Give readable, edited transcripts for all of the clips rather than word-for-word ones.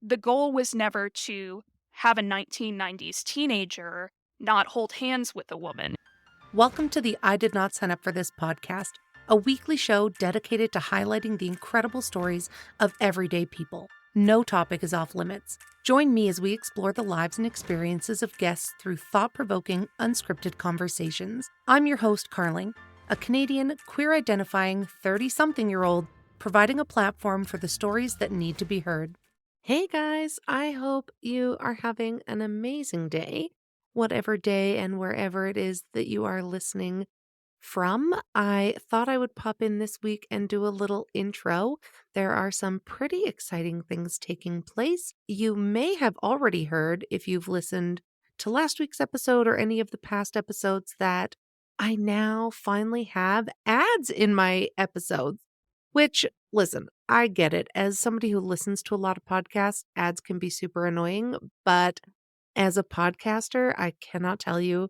the goal was never to have a 1990s teenager not hold hands with a woman. Welcome to the I Did Not Sign Up for This podcast, a weekly show dedicated to highlighting the incredible stories of everyday people. No topic is off limits. Join me as we explore the lives and experiences of guests through thought-provoking, unscripted conversations. I'm your host, Carling, a Canadian, queer-identifying 30-something-year-old providing a platform for the stories that need to be heard. Hey guys, I hope you are having an amazing day, whatever day and wherever it is that you are listening from. I thought I would pop in this week and do a little intro. There are some pretty exciting things taking place. You may have already heard, if you've listened to last week's episode or any of the past episodes, that I now finally have ads in my episodes. Which, listen, I get it. As somebody who listens to a lot of podcasts, ads can be super annoying. But as a podcaster, I cannot tell you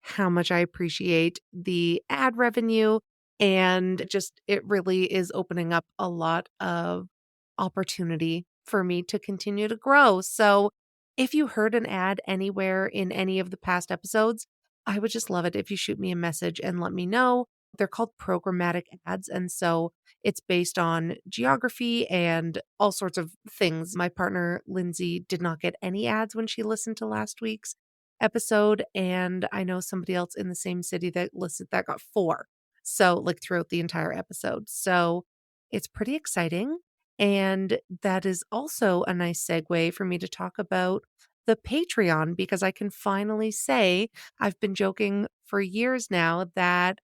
how much I appreciate the ad revenue. And just it really is opening up a lot of opportunity for me to continue to grow. So if you heard an ad anywhere in any of the past episodes, I would just love it if you shoot me a message and let me know. They're called programmatic ads. And so it's based on geography and all sorts of things. My partner, Lindsay, did not get any ads when she listened to last week's episode. And I know somebody else in the same city that listened that got 4. So, like, throughout the entire episode. So it's pretty exciting. And that is also a nice segue for me to talk about the Patreon, because I can finally say I've been joking for years now that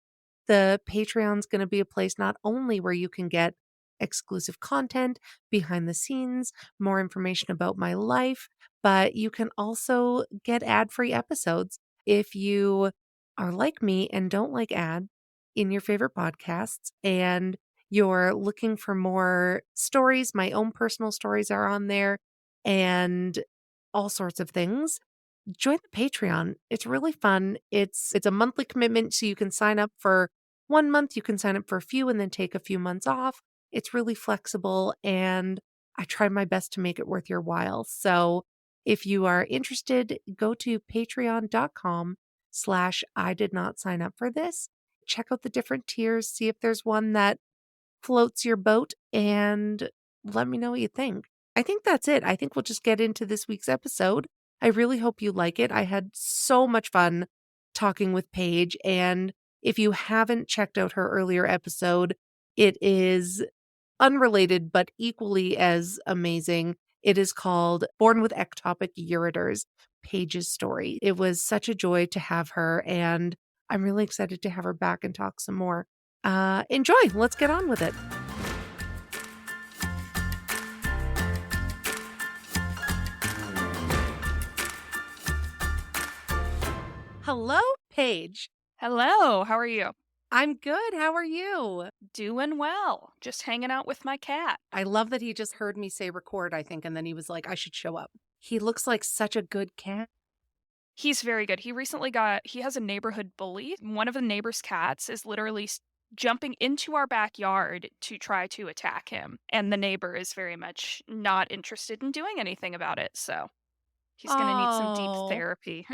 the Patreon's going to be a place not only where you can get exclusive content, behind the scenes, more information about my life, but you can also get ad-free episodes. If you are like me and don't like ads in your favorite podcasts and you're looking for more stories, my own personal stories are on there and all sorts of things. Join the Patreon. It's really fun. It's a monthly commitment, so you can sign up for 1 month, you can sign up for a few and then take a few months off. It's really flexible and I try my best to make it worth your while. So if you are interested, go to patreon.com/I did not sign up for this. Check out the different tiers, see if there's one that floats your boat, and let me know what you think. I think that's it. I think we'll just get into this week's episode. I really hope you like it. I had so much fun talking with Paige, and if you haven't checked out her earlier episode, it is unrelated but equally as amazing. It is called Born with Ectopic Ureters, Paige's Story. It was such a joy to have her, and I'm really excited to have her back and talk some more. Enjoy. Let's get on with it. Hello, Paige. Hello, how are you? I'm good. How are you? Doing well. Just hanging out with my cat. I love that he just heard me say record, I think, and then he was like, I should show up. He looks like such a good cat. He's very good. He has a neighborhood bully. One of the neighbor's cats is literally jumping into our backyard to try to attack him. And the neighbor is very much not interested in doing anything about it. So he's going to need some deep Oh, therapy.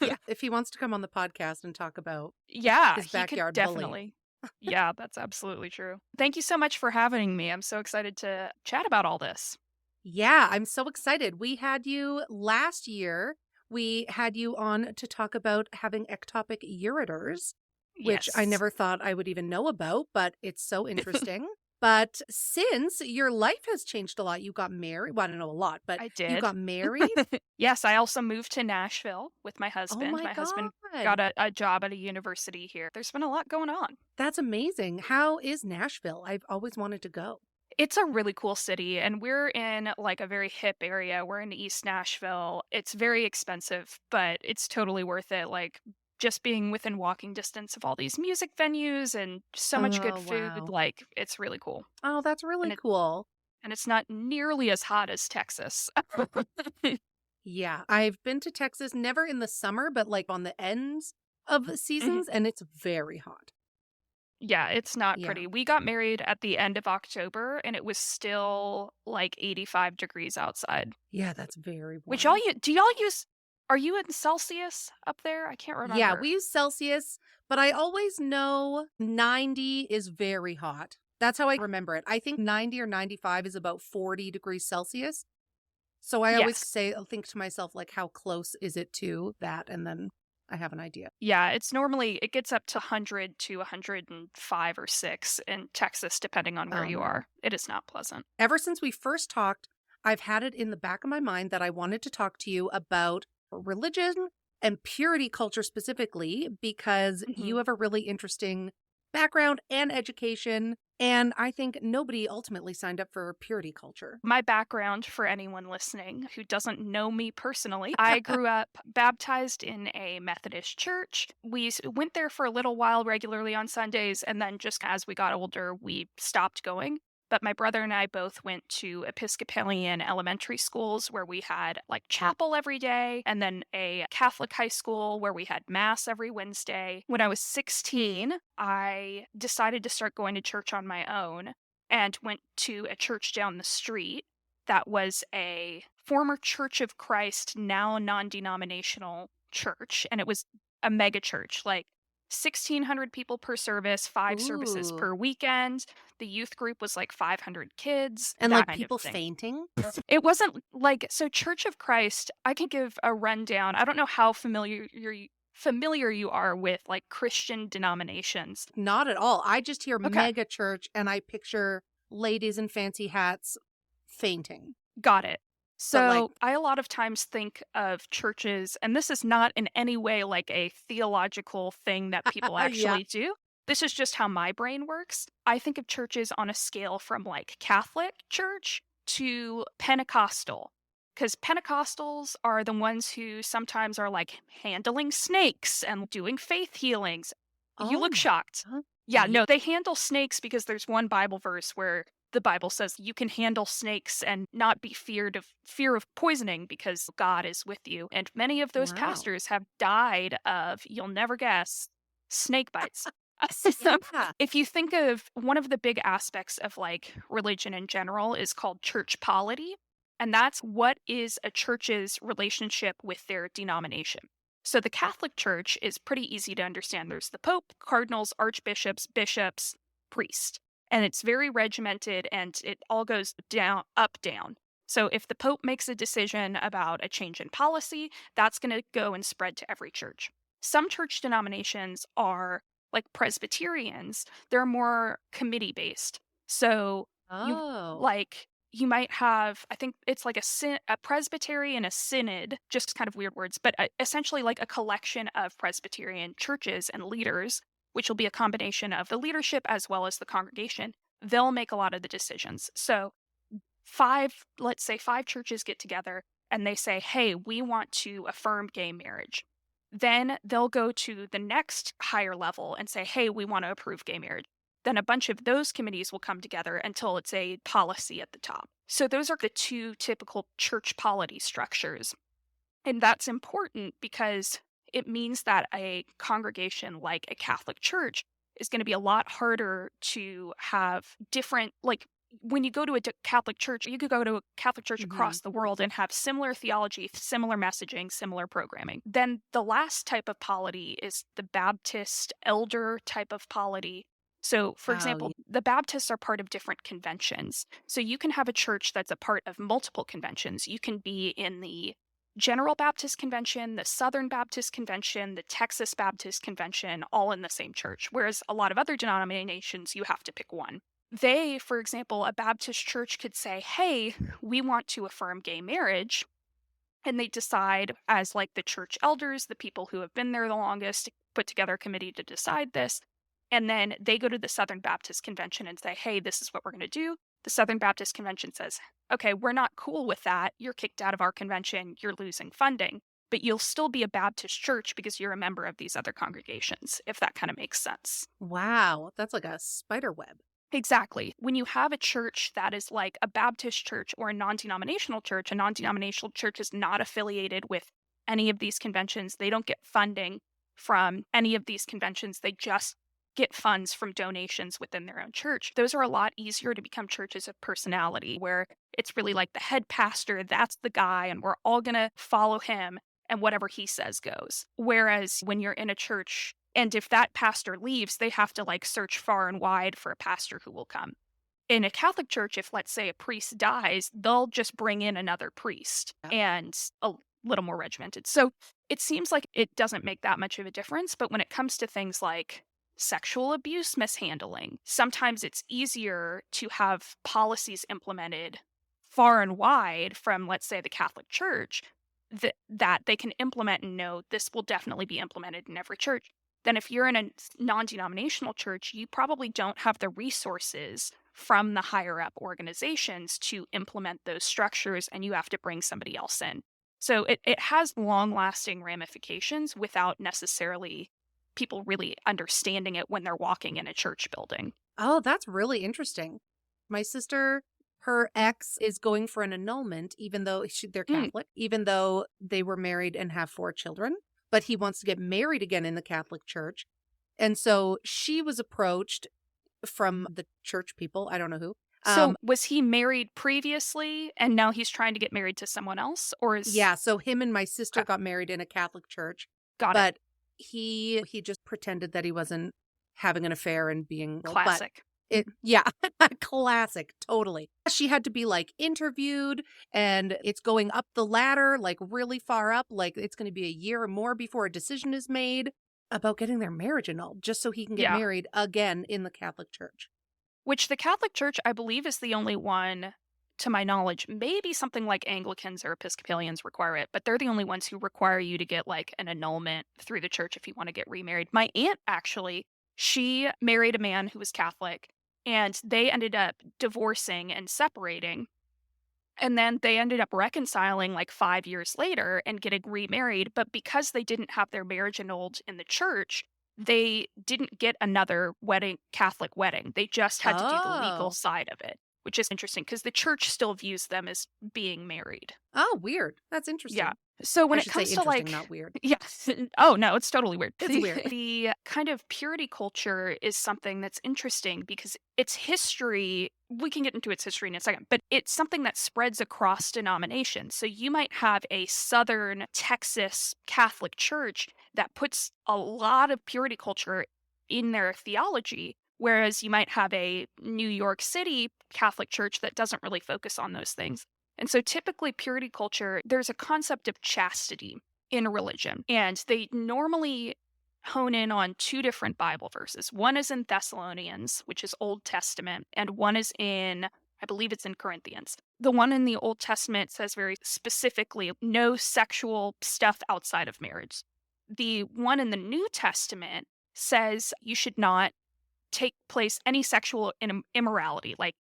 yeah. If he wants to come on the podcast and talk about Yeah, his he could backyard bully. definitely. Yeah, that's absolutely true. Thank you so much for having me. I'm so excited to chat about all this. Yeah, I'm so excited. We had you last year. We had you on to talk about having ectopic ureters, which I Yes. never thought I would even know about, but it's so interesting. But since your life has changed a lot, you got married. Well, I don't know a lot, but I you did. got married. Yes, I also moved to Nashville with my Oh husband. my My husband God. got a job at a university here. There's been a lot going on. That's amazing. How is Nashville? I've always wanted to go. It's a really cool city, and we're in like a very hip area. We're in East Nashville. It's very expensive, but it's totally worth it. Like just being within walking distance of all these music venues and so much good Oh, food, wow. like it's really cool. Oh, that's And really it cool. and it's not nearly as hot as Texas. Yeah, I've been to Texas, never in the summer, but like on the ends of Mhm. seasons, and it's very hot. Yeah, it's not Yeah. pretty. We got married at the end of October, and it was still, like, 85 degrees outside. Yeah, that's very Which y'all warm. do y'all use are you in Celsius up there? I can't Yeah, remember. we use Celsius, but I always know 90 is very hot. That's how I remember it. I think 90 or 95 is about 40 degrees Celsius. So I always Yes. say, I'll think to myself, like, how close is it to that? And then I have an idea. Yeah, it's normally it gets up to 100 to 105 or 6 in Texas, depending on where Oh you no. are. It is not pleasant. Ever since we first talked, I've had it in the back of my mind that I wanted to talk to you about religion and purity culture specifically, because you Mhm. have a really interesting background and education. And I think nobody ultimately signed up for purity culture. My background, for anyone listening who doesn't know me personally, I grew up baptized in a Methodist church. Went there for a little while regularly on Sundays, and then just as we got older, we stopped going. But my brother and I both went to Episcopalian elementary schools where we had like chapel every day, and then a Catholic high school where we had mass every Wednesday. When I was 16, I decided to start going to church on my own and went to a church down the street that was a former Church of Christ, now non-denominational church, and it was a mega church, like 1,600 people per service, 5 services Ooh. per weekend. The youth group was like 500 kids, And that like kind of people thing. fainting? It wasn't like so Church of Christ, I can give a rundown. I don't know how familiar you are with like Christian denominations. Not at all. I just hear Okay. mega church and I picture ladies in fancy hats fainting. Got it. But like, So, I a lot of times think of churches, and this is not in any way like a theological thing that people yeah. actually do. This is just how my brain works. I think of churches on a scale from like Catholic church to Pentecostal, because Pentecostals are the ones who sometimes are like handling snakes and doing faith healings. You Oh look my shocked. God. Yeah, no, they handle snakes because there's one Bible verse where the Bible says you can handle snakes and not be feared of fear of poisoning because God is with you. And many of those Wow. pastors have died of, you'll never guess, snake bites. So, Yeah. if you think of one of the big aspects of like religion in general is called church polity, and that's what is a church's relationship with their denomination. So the Catholic Church is pretty easy to understand. There's the Pope, cardinals, archbishops, bishops, priest, and it's very regimented and it all goes down up down. So if the pope makes a decision about a change in policy, that's going to go and spread to every church. Some church denominations are like Presbyterians, they're more committee based. So you Oh. like you might have, I think it's like a presbytery and a synod, just kind of weird words, but essentially like a collection of Presbyterian churches and leaders, which will be a combination of the leadership as well as the congregation. They'll make a lot of the decisions. So let's say 5 churches get together and they say, "Hey, we want to affirm gay marriage." Then they'll go to the next higher level and say, "Hey, we want to approve gay marriage." Then a bunch of those committees will come together until it's a policy at the top. So those are the 2 typical church polity structures. And that's important because it means that a congregation like a Catholic church is going to be a lot harder to have different, like, when you go to a Catholic church, you could go to a Catholic church Hmm. across the world and have similar theology, similar messaging, similar programming. Then the last type of polity is the Baptist elder type of polity. So, for Oh, example, the Baptists are part of different conventions. So, you can have a church that's a part of multiple conventions. You can be in the General Baptist Convention, the Southern Baptist Convention, the Texas Baptist Convention, all in the same church, whereas a lot of other denominations, you have to pick one. They, for example, a Baptist church could say, "Hey, we want to affirm gay marriage." And they decide, as like the church elders, the people who have been there the longest, put together a committee to decide this. And then they go to the Southern Baptist Convention and say, "Hey, this is what we're going to do." The Southern Baptist Convention says, "Okay, we're not cool with that. You're kicked out of our convention. You're losing funding, but you'll still be a Baptist church because you're a member of these other congregations," if that kind of makes sense. wow. That's like a spider web. Exactly. When you have a church that is like a Baptist church or a non denominational church is not affiliated with any of these conventions. They don't get funding from any of these conventions. They just get funds from donations within their own church. Those are a lot easier to become churches of personality, where it's really like the head pastor, that's the guy, and we're all going to follow him, and whatever he says goes. Whereas when you're in a church, and if that pastor leaves, they have to like search far and wide for a pastor who will come. In a Catholic church, if let's say a priest dies, they'll just bring in another priest Yeah. and a little more regimented. So it seems like it doesn't make that much of a difference. But when it comes to things like sexual abuse, mishandling, sometimes it's easier to have policies implemented far and wide from, let's say, the Catholic Church that they can implement and know this will definitely be implemented in every church. Then if you're in a non-denominational church, you probably don't have the resources from the higher up organizations to implement those structures, and you have to bring somebody else in. So it has long lasting ramifications without necessarily people really understanding it when they're walking in a church building. Oh, that's really interesting. My sister, her ex is going for an annulment, even though they're Mm. Catholic, even though they were married and have 4 children, but he wants to get married again in the Catholic Church. And so she was approached from the church people, I don't know who. So was he married previously and now he's trying to get married to someone else? Or is. Yeah, so him and my sister Okay, got married in a Catholic church, got it. but he just pretended that he wasn't having an affair and being well, but Classic. it yeah, classic, totally. She had to be like interviewed and it's going up the ladder like really far up, like it's going to be a year or more before a decision is made about getting their marriage annulled just so he can get Yeah. married again in the Catholic Church. Which the Catholic Church, I believe, is the only one, to my knowledge. Maybe something like Anglicans or Episcopalians require it, but they're the only ones who require you to get like an annulment through the church if you want to get remarried. My aunt actually, she married a man who was Catholic, and they ended up divorcing and separating. And then they ended up reconciling like 5 years later and getting remarried, but because they didn't have their marriage annulled in the church, they didn't get another wedding Catholic wedding. They just had to do the legal Oh. side of it, which is interesting because the church still views them as being married. Oh, weird. That's Yeah. interesting. So I when it should say comes to interesting, like not weird. yes. Oh, no, it's totally weird. It's weird. The kind of purity culture is something that's interesting because its history, we can get into its history in a second, but it's something that spreads across denominations. So you might have a Southern Texas Catholic church that puts a lot of purity culture in their theology, whereas you might have a New York City Catholic church that doesn't really focus on those things. And so typically, purity culture, there's a concept of chastity in a religion, and they normally hone in on two different Bible verses. One is in Thessalonians, which is Old Testament, and one is in, I believe it's in Corinthians. The one in the Old Testament says very specifically, no sexual stuff outside of marriage. The one in the New Testament says you should not take place any sexual immorality. Like,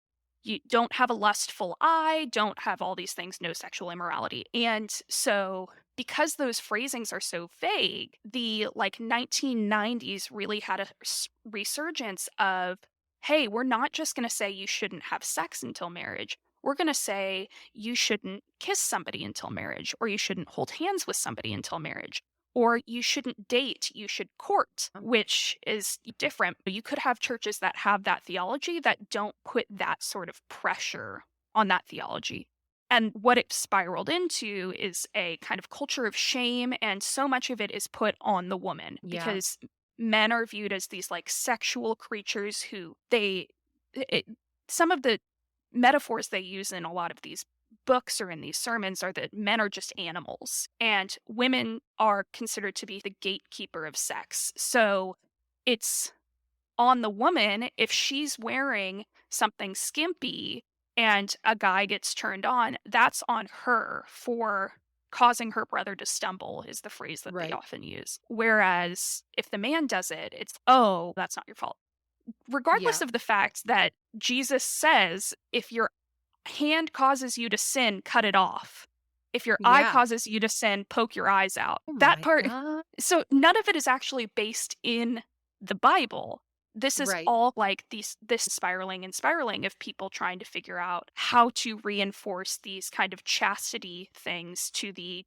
you don't have a lustful eye, don't have all these things, no sexual immorality. And so, because those phrasings are so vague, the like 1990s really had a resurgence of, hey, we're not just going to say you shouldn't have sex until marriage. We're going to say you shouldn't kiss somebody until marriage, or you shouldn't hold hands with somebody until marriage, or you shouldn't date, you should court, which is different. You could have churches that have that theology that don't put that sort of pressure on that theology. And what it spiraled into is a kind of culture of shame, and so much of it is put on the woman Yeah. because men are viewed as these like sexual creatures who it, some of the metaphors they use in a lot of these books or in these sermons are that men are just animals and women are considered to be the gatekeeper of sex. So it's on the woman if she's wearing something skimpy and a guy gets turned on, that's on her for causing her brother to stumble, is the phrase that they Right. often use. Whereas if the man does it, it's, oh, that's not your fault. Regardless Yeah. of the fact that Jesus says, if your hand causes you to sin, cut it off. If your eye Yeah. causes you to sin, poke your eyes out. Oh That my part, god. so none of it is actually based in the Bible. This is Right. all like this spiraling and spiraling of people trying to figure out how to reinforce these kind of chastity things to the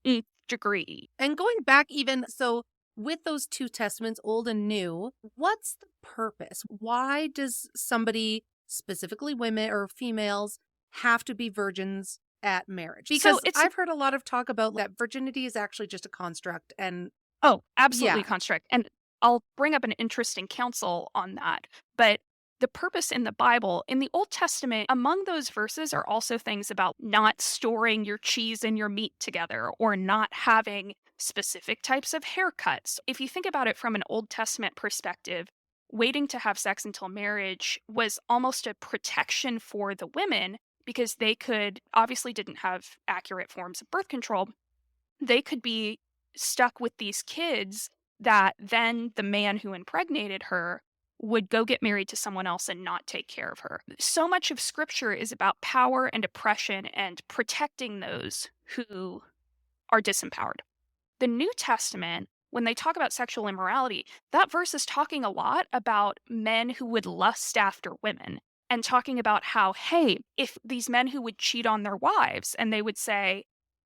nth degree. And going back even so with those two testaments, Old and New, what's the purpose? Why does somebody, specifically women or females, have to be virgins at marriage? So Because it's I've heard a lot of talk about that virginity is actually just a construct. And Oh, absolutely yeah. construct. And I'll bring up an interesting counsel on that. But the purpose in the Bible, in the Old Testament, among those verses are also things about not storing your cheese and your meat together or not having specific types of haircuts. If you think about it from an Old Testament perspective, waiting to have sex until marriage was almost a protection for the women because they could obviously didn't have accurate forms of birth control. They could be stuck with these kids that then the man who impregnated her would go get married to someone else and not take care of her. So much of scripture is about power and oppression and protecting those who are disempowered. The New Testament, when they talk about sexual immorality, that verse is talking a lot about men who would lust after women and talking about how, hey, if these men who would cheat on their wives and they would say,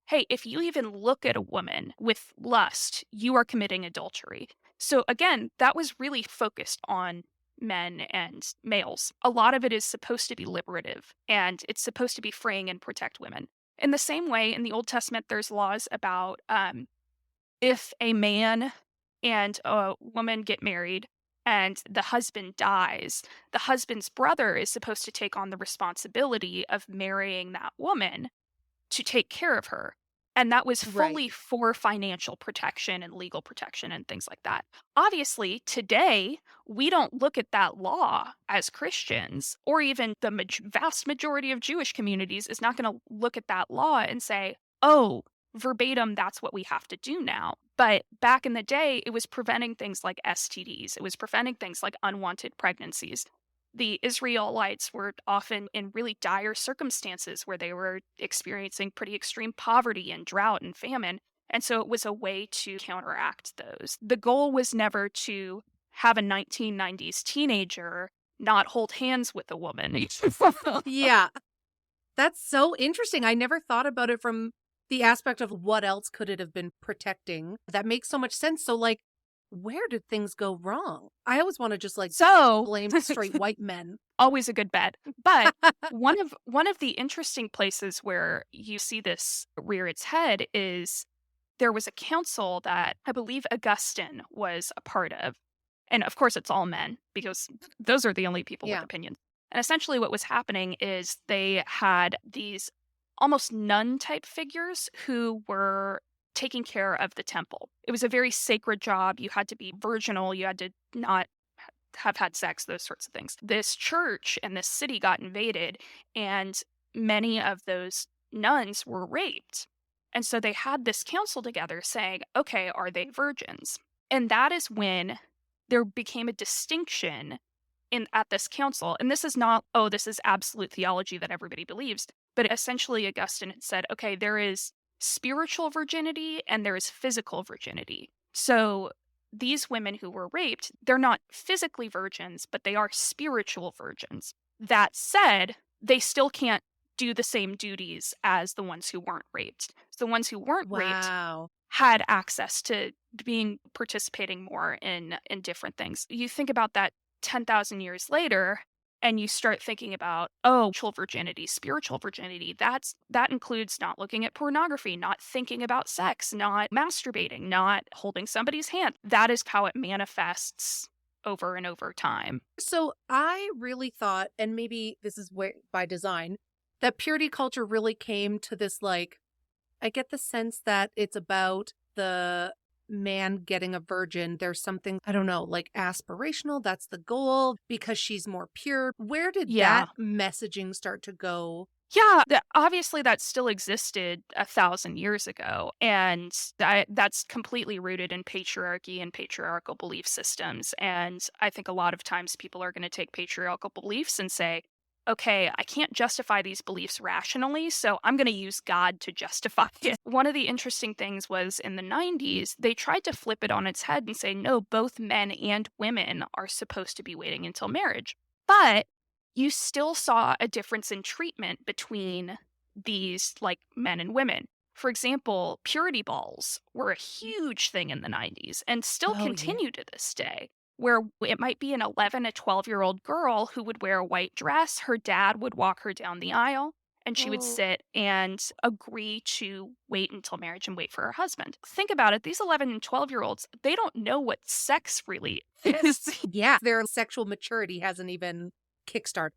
hey, if you even look at a woman with lust, you are committing adultery. So again, that was really focused on men and males. A lot of it is supposed to be liberative and it's supposed to be freeing and protect women. In the same way, in the Old Testament, there's laws about if a man and a woman get married and the husband dies, the husband's brother is supposed to take on the responsibility of marrying that woman to take care of her. And that was Right. fully for financial protection and legal protection and things like that. Obviously, today, we don't look at that law as Christians, or even the vast majority of Jewish communities is not going to look at that law and say, oh, verbatim, that's what we have to do now. But back in the day, it was preventing things like STDs, it was preventing things like unwanted pregnancies. The Israelites were often in really dire circumstances where they were experiencing pretty extreme poverty and drought and famine. And so it was a way to counteract those. The goal was never to have a 1990s teenager not hold hands with a woman. Yeah. That's so interesting. I never thought about it from the aspect of what else could it have been protecting. That makes so much sense. So, like, where did things go wrong? I always want to just like So, blame straight white men. always a good bet. But one of the interesting places where you see this rear its head is there was a council that I believe Augustine was a part of. And of course, it's all men because those are the only people with Yeah. opinions. And essentially, what was happening is they had these almost nun type figures who were taking care of the temple. It was a very sacred job. You had to be virginal, you had to not have had sex, those sorts of things. This church and this city got invaded, and many of those nuns were raped. And so they had this council together saying, okay, are they virgins? And that is when there became a distinction in at this council. And this is not, oh, this is absolute theology that everybody believes, but essentially Augustine had said, okay, there is spiritual virginity and there is physical virginity. So these women who were raped, they're not physically virgins, but they are spiritual virgins. That said, they still can't do the same duties as the ones who weren't raped. So the ones who weren't raped Wow. had access to being participating more in different things. You think about that 10,000 years later and you start thinking about, oh, spiritual virginity, that includes not looking at pornography, not thinking about sex, not masturbating, not holding somebody's hand. That is how it manifests over and over time. So I really thought, and maybe this is by design, that purity culture really came to this like, I get the sense that it's about the man getting a virgin. There's something, I don't know, like aspirational. That's the goal because she's more pure. Where did Yeah. that messaging start to go? Yeah, obviously that still existed 1,000 years ago, and that's completely rooted in patriarchy and patriarchal belief systems. And I think a lot of times people are going to take patriarchal beliefs and say, "Okay, I can't justify these beliefs rationally, so I'm going to use God to justify it." One of the interesting things was in the 90s, they tried to flip it on its head and say, "No, both men and women are supposed to be waiting until marriage." But you still saw a difference in treatment between these like men and women. For example, purity balls were a huge thing in the 90s and still Oh, yeah. continue to this day, where it might be an 11 to 12-year-old girl who would wear a white dress. Her dad would walk her down the aisle and she would Oh. sit and agree to wait until marriage and wait for her husband. Think about it. These 11 and 12-year-olds, they don't know what sex really is. Yeah, their sexual maturity hasn't even kickstarted.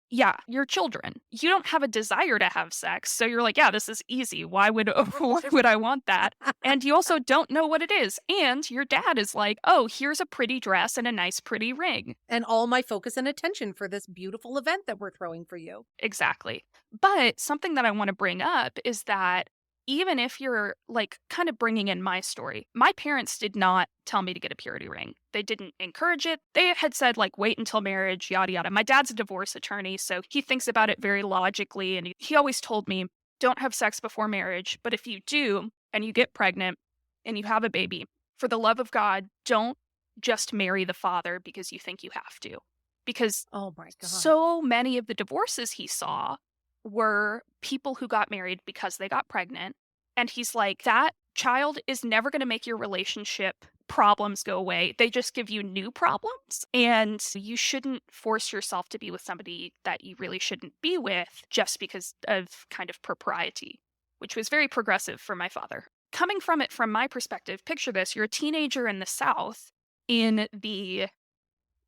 Yeah, you're children. You don't have a desire to have sex, so you're like, "Yeah, this is easy. Why would why would I want that?" And you also don't know what it is, and your dad is like, "Oh, here's a pretty dress and a nice pretty ring." And all my focus and attention for this beautiful event that we're throwing for you. Exactly. But something that I wanna bring up is that even if you're, like, kind of bringing in my story, my parents did not tell me to get a purity ring. They didn't encourage it. They had said, like, "Wait until marriage, yada, yada." My dad's a divorce attorney, so he thinks about it very logically, and he always told me, "Don't have sex before marriage, but if you do, and you get pregnant, and you have a baby, for the love of God, don't just marry the father because you think you have to." Because Oh my God. so many of the divorces he saw were people who got married because they got pregnant. And he's like, that child is never going to make your relationship problems go away. They just give you new problems. And you shouldn't force yourself to be with somebody that you really shouldn't be with just because of kind of propriety, which was very progressive for my father. Coming from it from my perspective, picture this, you're a teenager in the South in the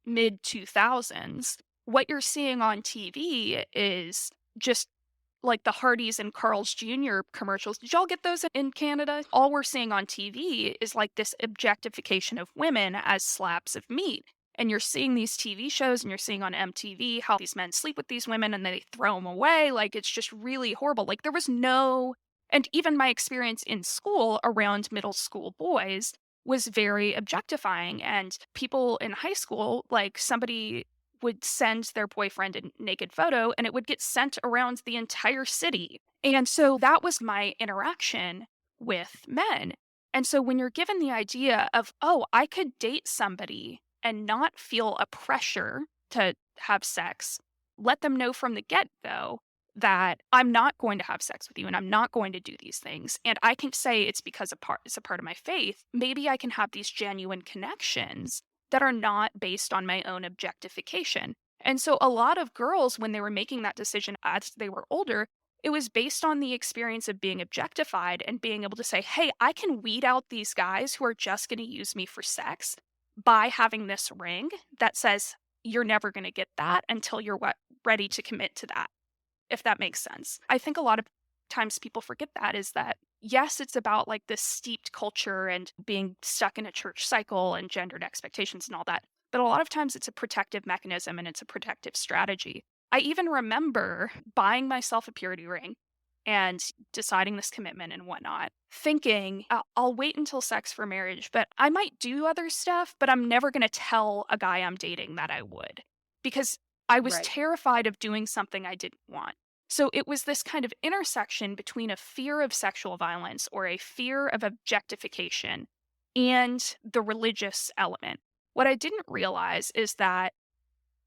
mid 2000s, what you're seeing on TV is just like the Hardys and Carl's Jr. commercials. Did y'all get those in Canada? All we're seeing on TV is like this objectification of women as slabs of meat. And you're seeing these TV shows and you're seeing on MTV how these men sleep with these women and they throw them away. Like it's just really horrible. Like there was no, and even my experience in school around middle school boys was very objectifying. And people in high school, like somebody would send their boyfriend a naked photo and it would get sent around the entire city. And so that was my interaction with men. And so when you're given the idea of, oh, I could date somebody and not feel a pressure to have sex, let them know from the get go that I'm not going to have sex with you and I'm not going to do these things. And I can say it's because it's a part of my faith. Maybe I can have these genuine connections that are not based on my own objectification. And so a lot of girls, when they were making that decision as they were older, it was based on the experience of being objectified and being able to say, hey, I can weed out these guys who are just going to use me for sex by having this ring that says, you're never going to get that until you're ready to commit to that, if that makes sense. I think a lot of times people forget that is that, yes, it's about like this steeped culture and being stuck in a church cycle and gendered expectations and all that. But a lot of times it's a protective mechanism and it's a protective strategy. I even remember buying myself a purity ring and deciding this commitment and whatnot, thinking, I'll wait until sex for marriage, but I might do other stuff, but I'm never going to tell a guy I'm dating that I would because I was Right. terrified of doing something I didn't want. So it was this kind of intersection between a fear of sexual violence or a fear of objectification and the religious element. What I didn't realize is that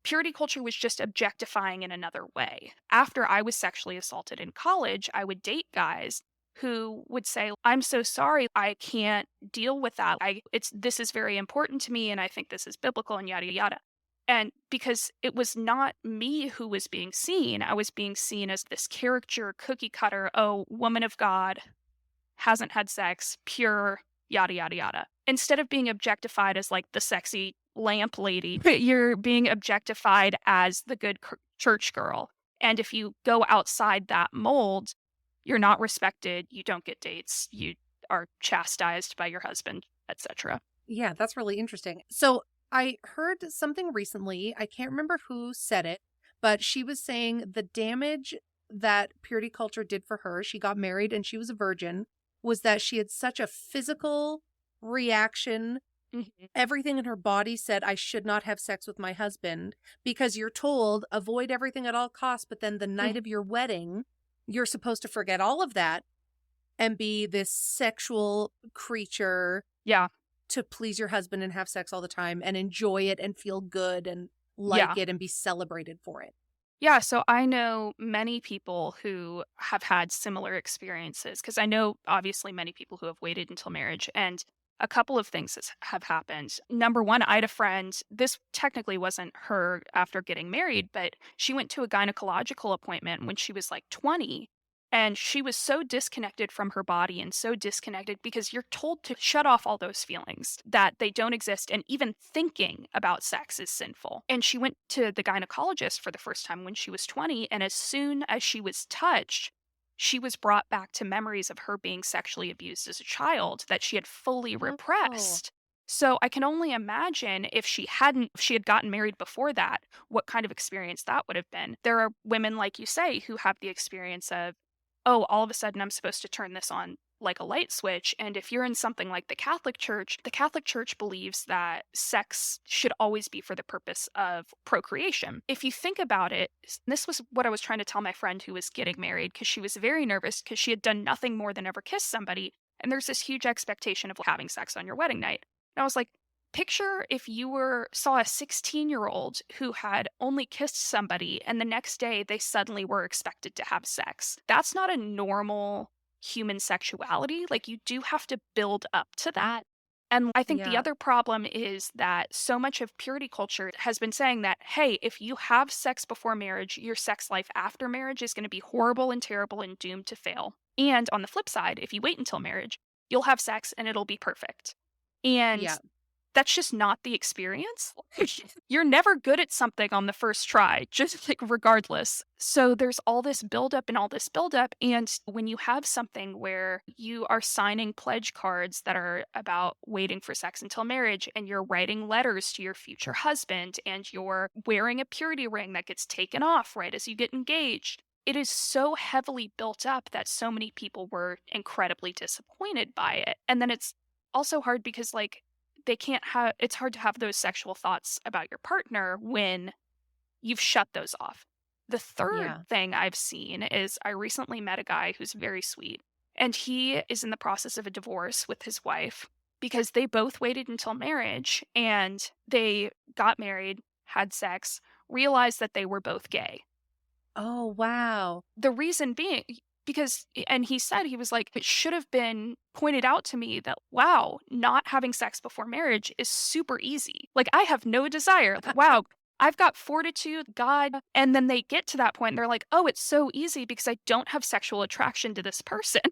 purity culture was just objectifying in another way. After I was sexually assaulted in college, I would date guys who would say, "I'm so sorry, I can't deal with that. It's this is very important to me and I think this is biblical and yada yada." And because it was not me who was being seen, I was being seen as this caricature cookie cutter, oh, woman of God, hasn't had sex, pure, yada, yada, yada. Instead of being objectified as like the sexy lamp lady, you're being objectified as the good church girl. And if you go outside that mold, you're not respected, you don't get dates, you are chastised by your husband, etc. Yeah, that's really interesting. So I heard something recently. I can't remember who said it, but she was saying the damage that purity culture did for her, she got married and she was a virgin, was that she had such a physical reaction. Mhm. Everything in her body said, I should not have sex with my husband because you're told avoid everything at all costs. But then the night Mhm. of your wedding, you're supposed to forget all of that and be this sexual creature Yeah, to please your husband and have sex all the time and enjoy it and feel good and yeah. like it and be celebrated for it. Yeah, so I know many people who have had similar experiences because I know obviously many people who have waited until marriage, and a couple of things have happened. Number one, I had a friend, this technically wasn't her after getting married, but she went to a gynecological appointment when she was like 20. And she was so disconnected from her body and so disconnected because you're told to shut off all those feelings, that they don't exist. And even thinking about sex is sinful. And she went to the gynecologist for the first time when she was 20. And as soon as she was touched, she was brought back to memories of her being sexually abused as a child that she had fully Oh, repressed. So I can only imagine if she had gotten married before that, what kind of experience that would have been. There are women, like you say, who have the experience of, oh, all of a sudden I'm supposed to turn this on like a light switch. And if you're in something like the Catholic Church believes that sex should always be for the purpose of procreation. If you think about it, this was what I was trying to tell my friend who was getting married because she was very nervous because she had done nothing more than ever kiss somebody. And there's this huge expectation of having sex on your wedding night. And I was like, picture if you were saw a 16-year-old who had only kissed somebody and the next day they suddenly were expected to have sex. That's not a normal human sexuality. Like, you do have to build up to that. And I think the yeah. other problem is that so much of purity culture has been saying that, hey, if you have sex before marriage, your sex life after marriage is going to be horrible and terrible and doomed to fail. And on the flip side, if you wait until marriage, you'll have sex and it'll be perfect. And Yeah. that's just not the experience. You're never good at something on the first try, just like regardless. So there's all this buildup and all this buildup. And when you have something where you are signing pledge cards that are about waiting for sex until marriage, and you're writing letters to your future husband, and you're wearing a purity ring that gets taken off right as you get engaged, it is so heavily built up that so many people were incredibly disappointed by it. And then it's also hard because, like, they can't have it's hard to have those sexual thoughts about your partner when you've shut those off. The third Yeah. thing I've seen is I recently met a guy who's very sweet, and he is in the process of a divorce with his wife because they both waited until marriage and they got married, had sex, realized that they were both gay. Oh, wow. The reason being because and he said, he was like, "It should have been pointed out to me that, wow, not having sex before marriage is super easy. Like, I have no desire. Wow, I've got fortitude, God." And then they get to that point and they're like, "Oh, it's so easy because I don't have sexual attraction to this person."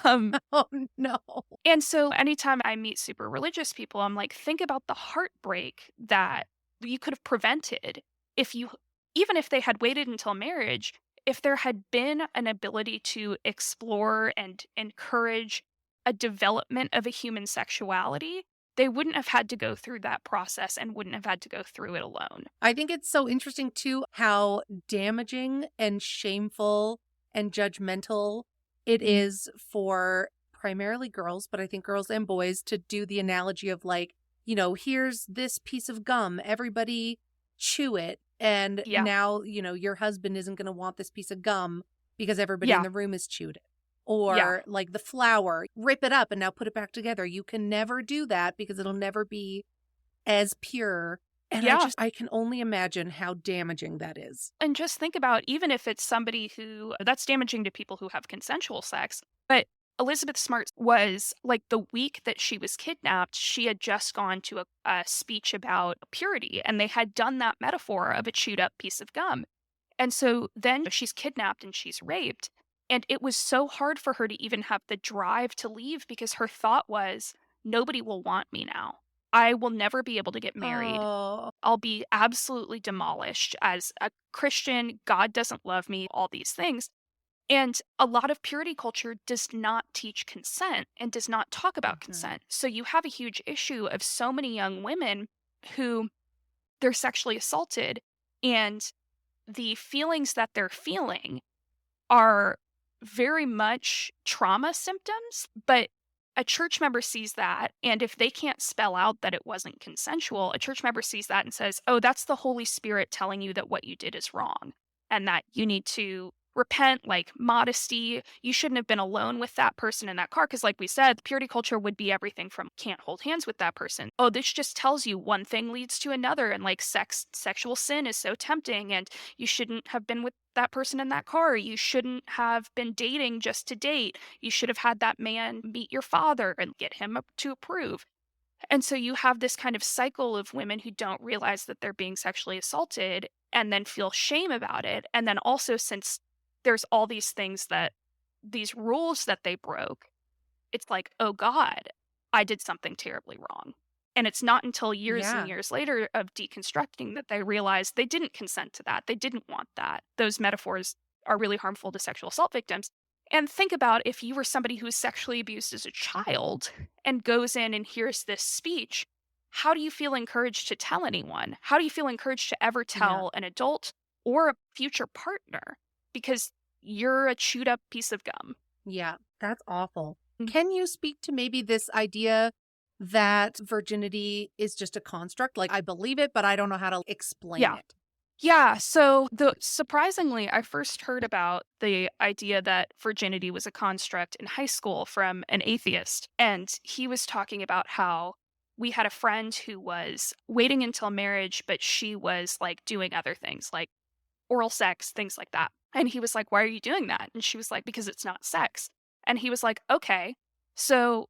um, Oh, no. and so anytime I meet super religious people, I'm like, think about the heartbreak that you could have prevented if you, even if they had waited until marriage, if there had been an ability to explore and encourage a development of a human sexuality, they wouldn't have had to go through that process and wouldn't have had to go through it alone. I think it's so interesting too how damaging and shameful and judgmental it is for primarily girls, but I think girls and boys to do the analogy of like, here's this piece of gum, everybody chew it. And Yeah. now, your husband isn't going to want this piece of gum because everybody in Yeah. the room has chewed it. Yeah. Or like the flour, rip it up and now put it back together. You can never do that because it'll never be as pure, and Yeah. I can only imagine how damaging that is. And just think about, even if it's somebody who that's damaging to people who have consensual sex, but Elizabeth Smart was like, the week that she was kidnapped, she had just gone to a speech about purity, and they had done that metaphor of a chewed up piece of gum. And so then she's kidnapped and she's raped. And it was so hard for her to even have the drive to leave because her thought was, nobody will want me now. I will never be able to get married. Oh, I'll be absolutely demolished as a Christian. God doesn't love me, all these things. And a lot of purity culture does not teach consent and does not talk about mhm. consent. So you have a huge issue of so many young women who they're sexually assaulted, and the feelings that they're feeling are very much trauma symptoms, but a church member sees that, and if they can't spell out that it wasn't consensual, a church member sees that and says, "Oh, that's the Holy Spirit telling you that what you did is wrong and that you need to repent, like modesty. You shouldn't have been alone with that person in that car. Cause like we said, purity culture would be everything from can't hold hands with that person. Oh, this just tells you one thing leads to another. And like sexual sin is so tempting. And you shouldn't have been with that person in that car. You shouldn't have been dating just to date. You should have had that man meet your father and get him to approve. And so you have this kind of cycle of women who don't realize that they're being sexually assaulted and then feel shame about it. And then also, since there's all these things that these rules that they broke, it's like, oh God, I did something terribly wrong. And it's not until years and Yeah. years later of deconstructing that they realize they didn't consent to that. They didn't want that. Those metaphors are really harmful to sexual assault victims. And think about if you were somebody who was sexually abused as a child and goes in and hears this speech, how do you feel encouraged to tell anyone? How do you feel encouraged to ever Yeah. tell an adult or a future partner? Because you're a chewed up piece of gum. Yeah. That's awful. Mm. Can you speak to maybe this idea that virginity is just a construct? Like, I believe it, but I don't know how to explain Yeah. it. Yeah, so the surprisingly, I first heard about the idea that virginity was a construct in high school from an atheist, and he was talking about how we had a friend who was waiting until marriage, but she was, like, doing other things, like oral sex, things like that, and he was like, "Why are you doing that?" And she was like, "Because it's not sex." And he was like, "Okay, so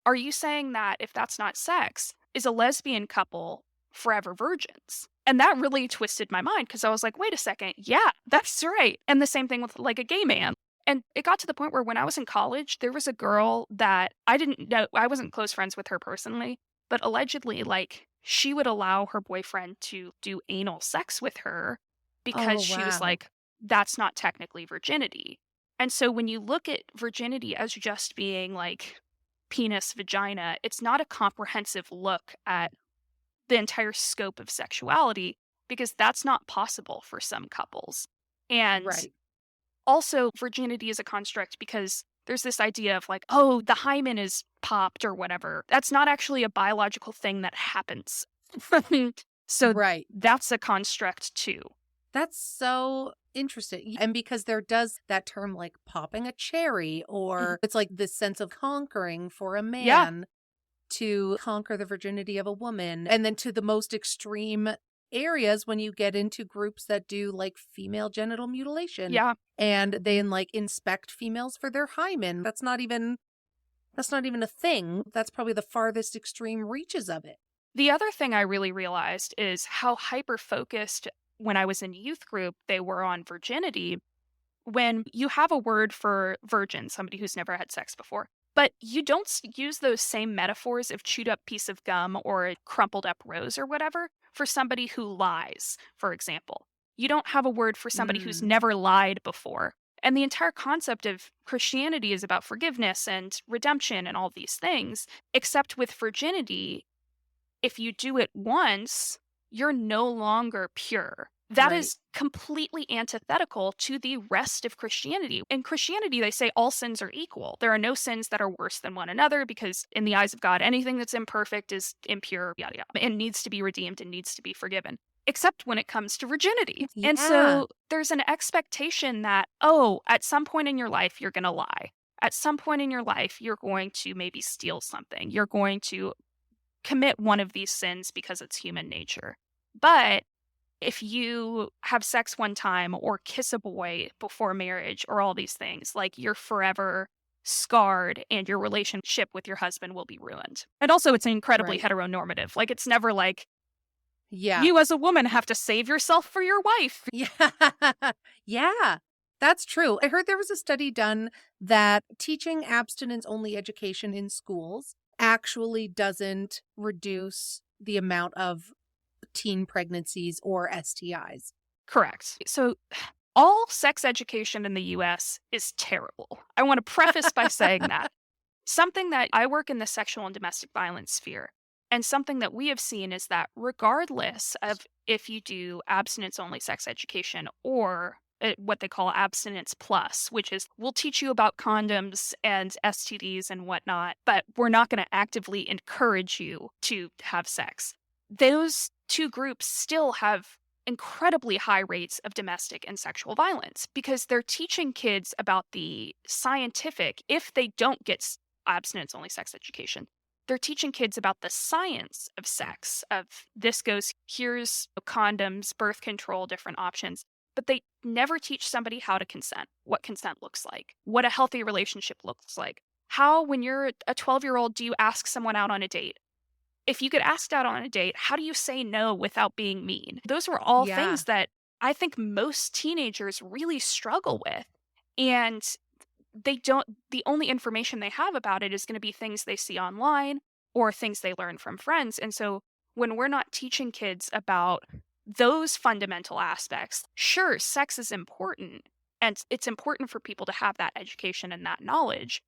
are you saying that if that's not sex, is a lesbian couple forever virgins?" And that really twisted my mind because I was like, wait a second. Yeah, that's right. And the same thing with like a gay man. And it got to the point where when I was in college, there was a girl that I didn't know, I wasn't close friends with her personally, but allegedly, like, she would allow her boyfriend to do anal sex with her Oh, because she was wow. like, that's not technically virginity. And so when you look at virginity as just being like penis, vagina, it's not a comprehensive look at the entire scope of sexuality because that's not possible for some couples. And Right. also, virginity is a construct because there's this idea of like, oh, the hymen is popped or whatever. That's not actually a biological thing that happens. So Right. that's a construct too. That's so interesting. And because there does that term like popping a cherry, Mhm. or it's like this sense of conquering for a Yeah. man to conquer the virginity of a woman. And then to the most extreme areas when you get into groups that do like female genital mutilation Yeah. and they like inspect females for their hymen. That's not even a thing. That's probably the farthest extreme reaches of it. The other thing I really realized is how hyper focused when I was in youth group they were on virginity. When you have a word for virgin, somebody who's never had sex before, but you don't use those same metaphors of chewed up piece of gum or a crumpled up rose or whatever for somebody who lies, for example. You don't have a word for somebody who's Mm, never lied before. And the entire concept of Christianity is about forgiveness and redemption and all these things, except with virginity, if you do it once, you're no longer pure. That right. is completely antithetical to the rest of Christianity. In Christianity, they say all sins are equal. There are no sins that are worse than one another because, in the eyes of God, anything that's imperfect is impure, yada, yada, and needs to be redeemed and needs to be forgiven, except when it comes to virginity. And Yeah. so there's an expectation that, oh, at some point in your life, you're going to lie. At some point in your life, you're going to maybe steal something. You're going to commit one of these sins because it's human nature. But if you have sex one time or kiss a boy before marriage or all these things, like you're forever scarred and your relationship with your husband will be ruined. And also, it's incredibly Right. heteronormative. Like, it's never like Yeah. you as a woman have to save yourself for your wife. Yeah. Yeah. That's true. I heard there was a study done that teaching abstinence only education in schools actually doesn't reduce the amount of teen pregnancies or STIs. Correct. So, all sex education in the US is terrible. I want to preface by saying that. Something that I work in the sexual and domestic violence sphere, and something that we have seen is that regardless of if you do abstinence only sex education or what they call abstinence plus, which is we'll teach you about condoms and STDs and whatnot, but we're not going to actively encourage you to have sex. Those two groups still have incredibly high rates of domestic and sexual violence because they're teaching kids about the scientific, if they don't get abstinence only sex education, they're teaching kids about the science of sex, of this goes, here's condoms, birth control, different options. But they never teach somebody how to consent, what consent looks like, what a healthy relationship looks like. How, when you're a 12-year-old, do you ask someone out on a date? If you get asked out on a date, how do you say no without being mean? Those are all Yeah. things that I think most teenagers really struggle with. And they don't, the only information they have about it is going to be things they see online or things they learn from friends. And so when we're not teaching kids about those fundamental aspects, sure, sex is important and it's important for people to have that education and that knowledge.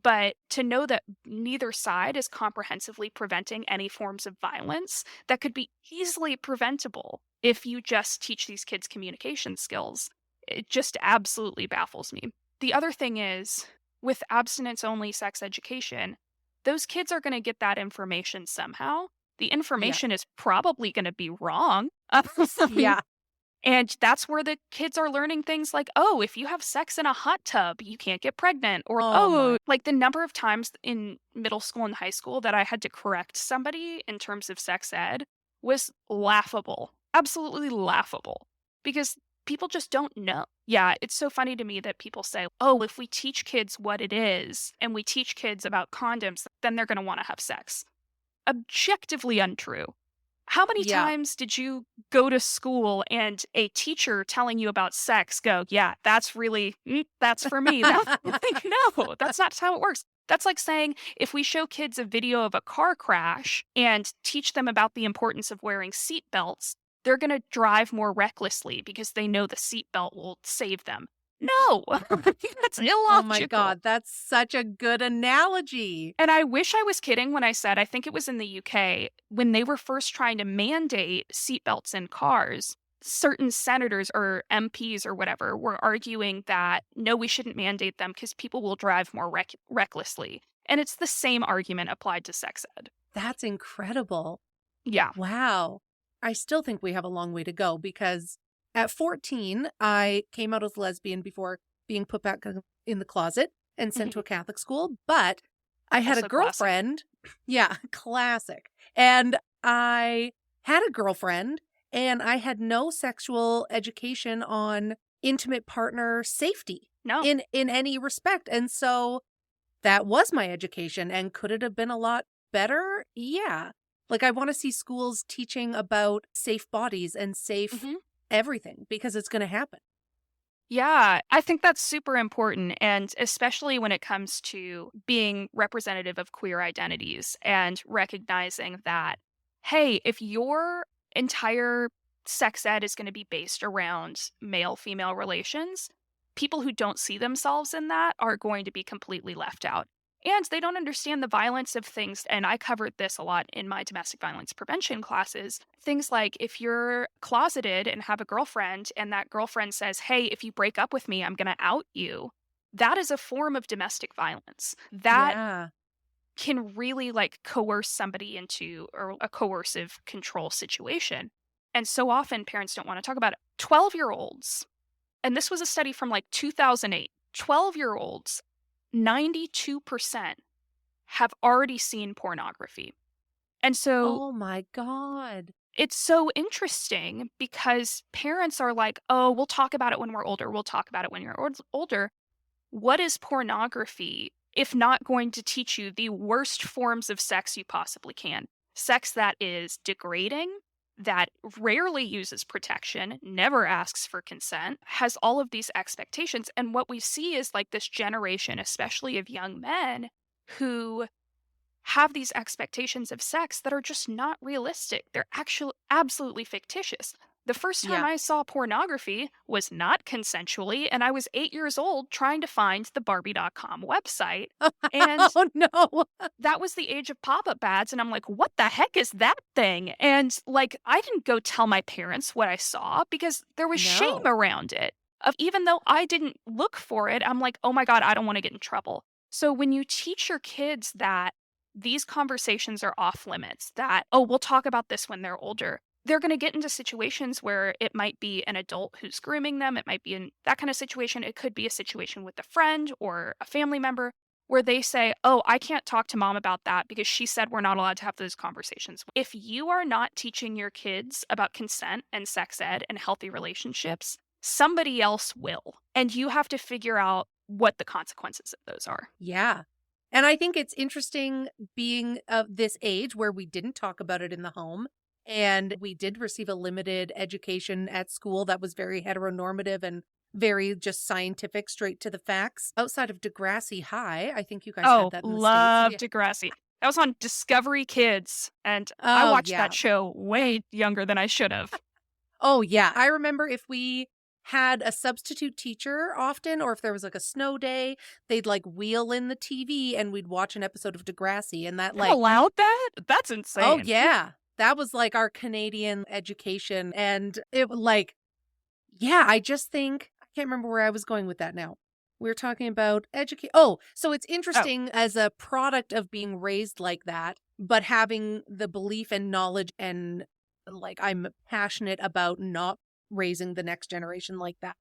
But to know that neither side is comprehensively preventing any forms of violence that could be easily preventable if you just teach these kids communication skills, it just absolutely baffles me. The other thing is, with abstinence only sex education, those kids are going to get that information somehow. The Yeah. information is probably going to be wrong. Yeah. And that's where the kids are learning things like, oh, if you have sex in a hot tub, you can't get pregnant. Or, Oh oh, my. like the number of times in middle school and high school that I had to correct somebody in terms of sex ed was laughable, absolutely laughable, because people just don't know. Yeah, it's so funny to me that people say, oh, if we teach kids what it is and we teach kids about condoms, then they're going to want to have sex. Objectively untrue. How many Yeah. times did you go to school and a teacher telling you about sex go, "Yeah, that's really that's for me." Like, no, that's not how it works. That's like saying if we show kids a video of a car crash and teach them about the importance of wearing seat belts, they're gonna drive more recklessly because they know the seat belt will save them. No, that's Oh my illogical. god, that's such a good analogy. And I wish I was kidding when I said I think it was in the UK, when they were first trying to mandate seatbelts in cars, certain senators or MPs or whatever were arguing that, "No, we shouldn't mandate them because people will drive more recklessly." And it's the same argument applied to sex ed. That's incredible. Yeah. Wow. I still think we have a long way to go because at 14, I came out as lesbian before being put back in the closet and sent to a Catholic school. But I had a Also classic. girlfriend. Yeah, classic. And I had a girlfriend and I had no sexual education on intimate partner safety No. in any respect. And so that was my education, and could it have been a lot better? Yeah. Like, I wanna see schools teaching about safe bodies and safe Mhm. everything because it's gonna happen. Yeah, I think that's super important, and especially when it comes to being representative of queer identities and recognizing that, hey, if your entire sex ed is going to be based around male female relations, people who don't see themselves in that are going to be completely left out. And they don't understand the violence of things. And I covered this a lot in my domestic violence prevention classes. Things like if you're closeted and have a girlfriend, and that girlfriend says, hey, if you break up with me, I'm going to out you. That is a form of domestic violence. That Yeah. can really like coerce somebody into or a coercive control situation. And so often parents don't want to talk about it. 12-year-olds, and this was a study from like 2008, 12-year-olds, 92% have already seen pornography. And so Oh my god. it's so interesting because parents are like, "Oh, we'll talk about it when we're older. We'll talk about it when you're older." What is pornography if not going to teach you the worst forms of sex you possibly can? Sex that is degrading, that rarely uses protection, never asks for consent, has all of these expectations. And what we see is like this generation, especially of young men, who have these expectations of sex that are just not realistic. They're actually absolutely fictitious. The first time Yeah. I saw pornography was not consensually, and I was 8 years old trying to find the Barbie.com website. And Oh, no. that was the age of pop up ads. And I'm like, what the heck is that thing? And like, I didn't go tell my parents what I saw because there was shame No. around it. Of even though I didn't look for it, I'm like, oh my God, I don't want to get in trouble. So when you teach your kids that these conversations are off limits, that, oh, we'll talk about this when they're older, they're going to get into situations where it might be an adult who's grooming them. It might be in that kind of situation. It could be a situation with a friend or a family member where they say, "Oh, I can't talk to mom about that because she said we're not allowed to have those conversations." If you are not teaching your kids about consent and sex ed and healthy relationships, somebody else will. And you have to figure out what the consequences of those are. Yeah. And I think it's interesting being of this age where we didn't talk about it in the home and we did receive a limited education at school that was very heteronormative and very just scientific, straight to the facts. Outside of Degrassi High, I think you guys had Oh, that in the States. love Yeah. Degrassi. That was on Discovery Kids, and I Oh, watched yeah. that show way younger than I should have. Oh, yeah. I remember if we had a substitute teacher often, or if there was like a snow day, they'd like wheel in the TV and we'd watch an episode of Degrassi. And that, They're like, allowed that? That's oh, insane. yeah. That was like our Canadian education. And it like, yeah, I just think, I can't remember where I was going with that now. We were talking about educate. Oh, so it's Oh, interesting as a product of being raised like that, but having the belief and knowledge and like I'm passionate about not raising the next generation like that.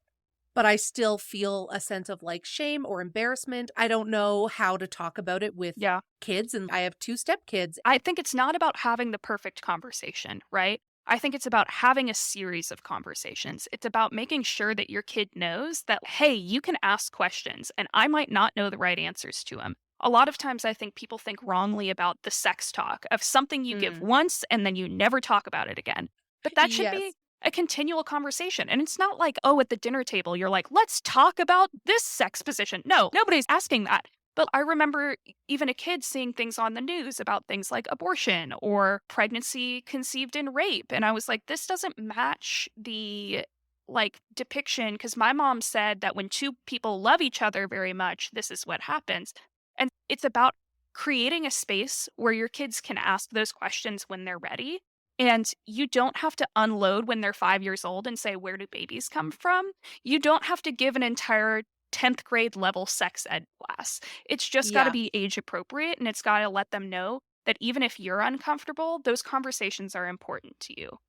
But I still feel a sense of like shame or embarrassment. I don't know how to talk about it with yeah. kids, and I have two stepkids. I think it's not about having the perfect conversation, right? I think it's about having a series of conversations. It's about making sure that your kid knows that, hey, you can ask questions and I might not know the right answers to them. A lot of times I think people think wrongly about the sex talk of something you give Mm. once and then you never talk about it again. But that should be Yes. a continual conversation. And it's not like, oh, at the dinner table, you're like, let's talk about this sex position. No, nobody's asking that. But I remember even a kid seeing things on the news about things like abortion or pregnancy conceived in rape. And I was like, this doesn't match the like depiction because my mom said that when two people love each other very much, this is what happens. And it's about creating a space where your kids can ask those questions when they're ready. And you don't have to unload when they're 5 years old and say, where do babies come from? You don't have to give an entire 10th grade level sex ed class. It's just gotta Yeah. be age appropriate, and it's gotta let them know that even if you're uncomfortable, those conversations are important to you.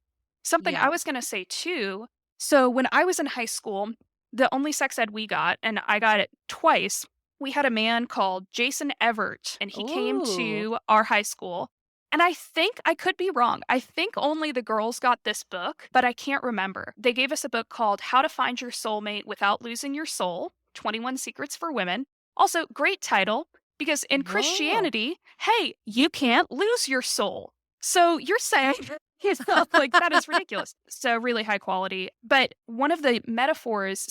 Something I Yeah. was gonna say too, so when I was in high school, the only sex ed we got, and I got it twice, we had a man called Jason Evert, and he came Ooh. to our high school, and I think I could be wrong. I think only the girls got this book, but I can't remember. They gave us a book called How to Find Your Soulmate Without Losing Your Soul, 21 Secrets for Women. Also, great title because in Whoa. Christianity, hey, you can't lose your soul. So you're saying like, that is ridiculous. So really high quality. But one of the metaphors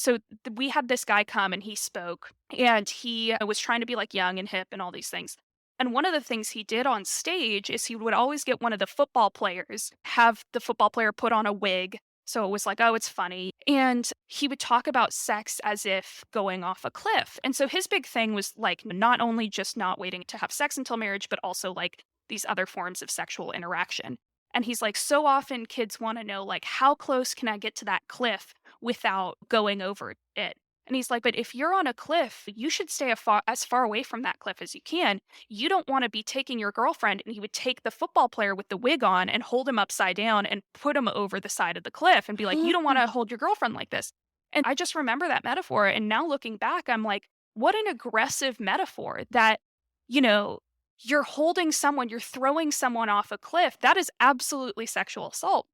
we had this guy come and he spoke, and he was trying to be, like, young and hip and all these things. And one of the things he did on stage is he would always get one of the football players, have the football player put on a wig, so it was like, "Oh, it's funny." And he would talk about sex as if going off a cliff. And so his big thing was, like, not only just not waiting to have sex until marriage, but also, like, these other forms of sexual interaction. And he's like, so often kids want to know, like, how close can I get to that cliff without going over it? And he's like, but if you're on a cliff, you should stay as far away from that cliff as you can. You don't want to be taking your girlfriend. And he would take the football player with the wig on and hold him upside down and put him over the side of the cliff and be like, you don't want to hold your girlfriend like this. And I just remember that metaphor. And now looking back, I'm like, what an aggressive metaphor that, you know, you're holding someone, you're throwing someone off a cliff. That is absolutely sexual assault.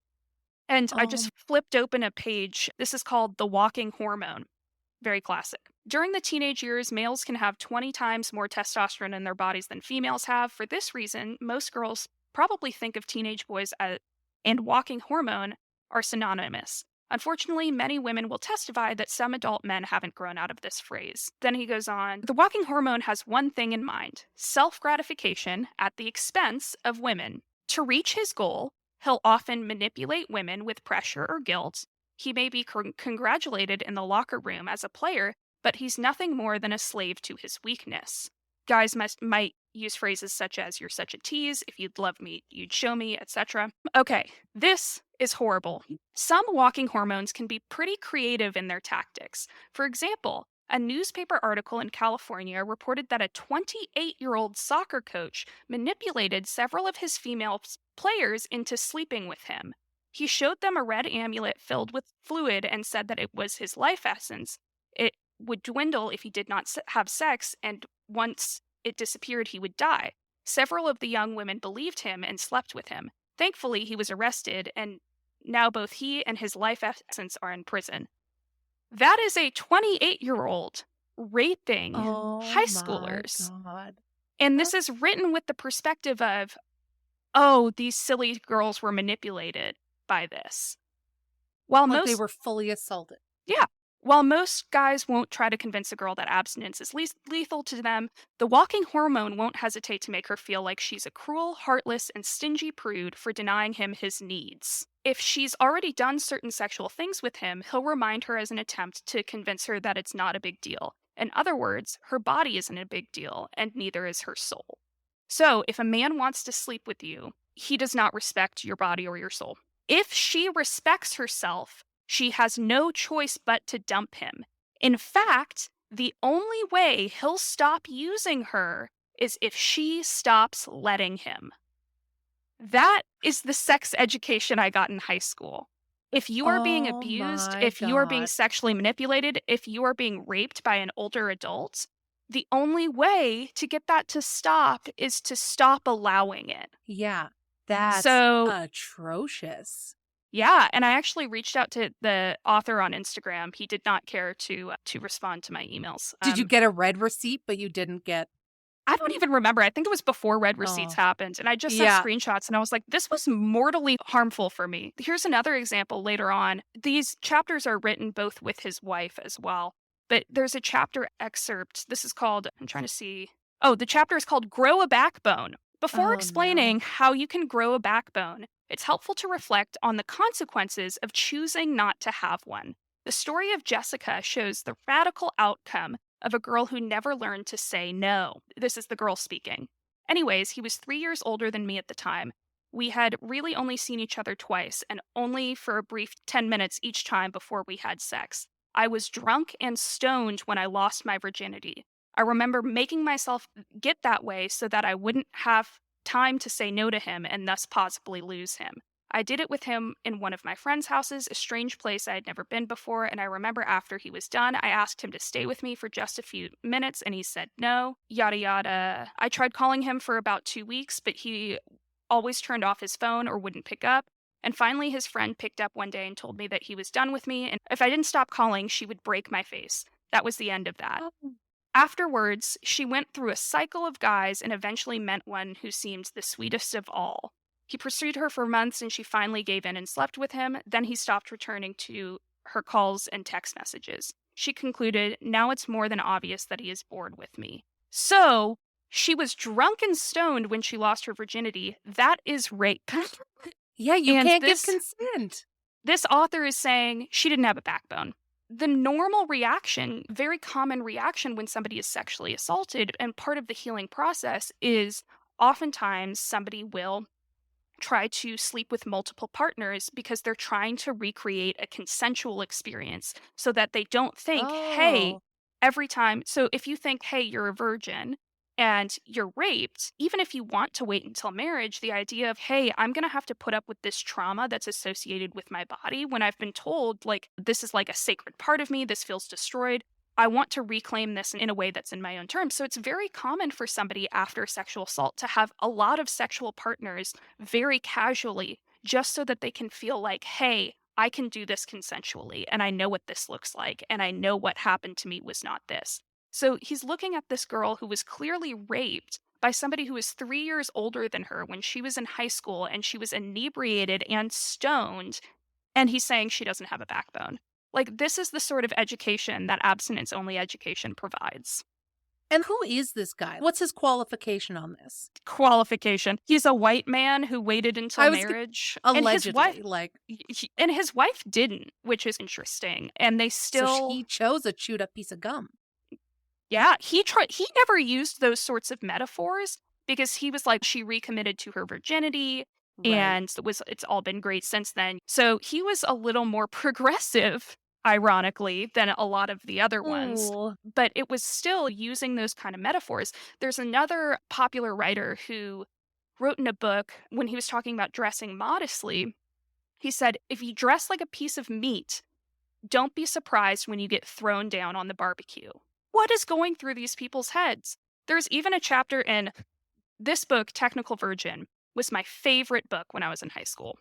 And I Oh, just flipped open a page. This is called The Walking Hormone. Very classic. During the teenage years, males can have 20 times more testosterone in their bodies than females have. For this reason, most girls probably think of teenage boys and walking hormone are synonymous. Unfortunately, many women will testify that some adult men haven't grown out of this phrase. Then he goes on, the walking hormone has one thing in mind: self gratification at the expense of women. To reach his goal, he'll often manipulate women with pressure or guilt. He may be congratulated in the locker room as a player, but he's nothing more than a slave to his weakness. Guys might use phrases such as, you're such a tease, if you'd love me, you'd show me, etc. Okay, this is horrible. Some walking hormones can be pretty creative in their tactics. For example, a newspaper article in California reported that a 28-year-old soccer coach manipulated several of his female players into sleeping with him. He showed them a red amulet filled with fluid and said that it was his life essence. It would dwindle if he did not have sex, and once it disappeared, he would die. Several of the young women believed him and slept with him. Thankfully, he was arrested, and now both he and his life essence are in prison. That is a 28-year-old raping Oh high my schoolers. god. And Uh, this is written with the perspective of, oh, these silly girls were manipulated by this. While like they most were fully assaulted. Yeah. While most guys won't try to convince a girl that abstinence is lethal to them, the walking hormone won't hesitate to make her feel like she's a cruel, heartless, and stingy prude for denying him his needs. If she's already done certain sexual things with him, he'll remind her as an attempt to convince her that it's not a big deal. In other words, her body isn't a big deal, and neither is her soul. So, if a man wants to sleep with you, he does not respect your body or your soul. If she respects herself, she has no choice but to dump him. In fact, the only way he'll stop using her is if she stops letting him. That is the sex education I got in high school. If you are being Oh abused, my if you are being god. sexually manipulated, if you are being raped by an older adult, the only way to get that to stop is to stop allowing it. Yeah, that's So, atrocious. yeah, and I actually reached out to the author on Instagram. He did not care to respond to my emails. Did you get a red receipt, but you didn't get I don't even remember. I think it was before red receipts oh, happened, and I just saw yeah. screenshots, and I was like, "This was mortally harmful for me." Here's another example later on. These chapters are written both with his wife as well, but there's a chapter excerpt. This is called I'm trying to see. Oh, the chapter is called "Grow a Backbone." Before Oh, no. explaining how you can grow a backbone, it's helpful to reflect on the consequences of choosing not to have one. The story of Jessica shows the radical outcome of a girl who never learned to say no. This is the girl speaking. Anyways, he was 3 years older than me at the time. We had really only seen each other twice, and only for a brief 10 minutes each time before we had sex. I was drunk and stoned when I lost my virginity. I remember making myself get that way so that I wouldn't have time to say no to him and thus possibly lose him. I did it with him in one of my friend's houses, a strange place I had never been before, and I remember after he was done, I asked him to stay with me for just a few minutes, and he said no, yada yada. I tried calling him for about 2 weeks, but he always turned off his phone or wouldn't pick up. And finally, his friend picked up one day and told me that he was done with me, and if I didn't stop calling, she would break my face. That was the end of that. Oh. Afterwards, she went through a cycle of guys and eventually met one who seemed the sweetest of all. He pursued her for months and she finally gave in and slept with him. Then he stopped returning to her calls and text messages. She concluded, now it's more than obvious that he is bored with me. So, she was drunk and stoned when she lost her virginity. That is rape. Yeah, you And can't give this consent. this author is saying she didn't have a backbone. The normal reaction, very common reaction when somebody is sexually assaulted, and part of the healing process is oftentimes somebody will try to sleep with multiple partners because they're trying to recreate a consensual experience so that they don't think, hey, Oh. every time. So if you think, hey, you're a virgin and you're raped, even if you want to wait until marriage, the idea of, hey, I'm going to have to put up with this trauma that's associated with my body when I've been told, like, this is like a sacred part of me, this feels destroyed. I want to reclaim this in a way that's in my own terms. So it's very common for somebody after sexual assault to have a lot of sexual partners very casually just so that they can feel like, hey, I can do this consensually and I know what this looks like and I know what happened to me was not this. So he's looking at this girl who was clearly raped by somebody who was 3 years older than her when she was in high school and she was inebriated and stoned. And he's saying she doesn't have a backbone. Like, this is the sort of education that abstinence only education provides. And who is this guy? What's his qualification on this? Qualification. He's a white man who waited until I was marriage, and his wife allegedly, like, and his wife didn't, which is interesting. And they so still he chose a chewed up piece of gum. yeah, he never used those sorts of metaphors because he was like, she recommitted to her virginity Right. and it's all been great since then. So he was a little more progressive, ironically, than a lot of the other ones. Oh. But it was still using those kind of metaphors. There's another popular writer who wrote in a book when he was talking about dressing modestly. He said, if you dress like a piece of meat, don't be surprised when you get thrown down on the barbecue. What is going through these people's heads? There's even a chapter in this book, Technical Virgin, was my favorite book when I was in high school.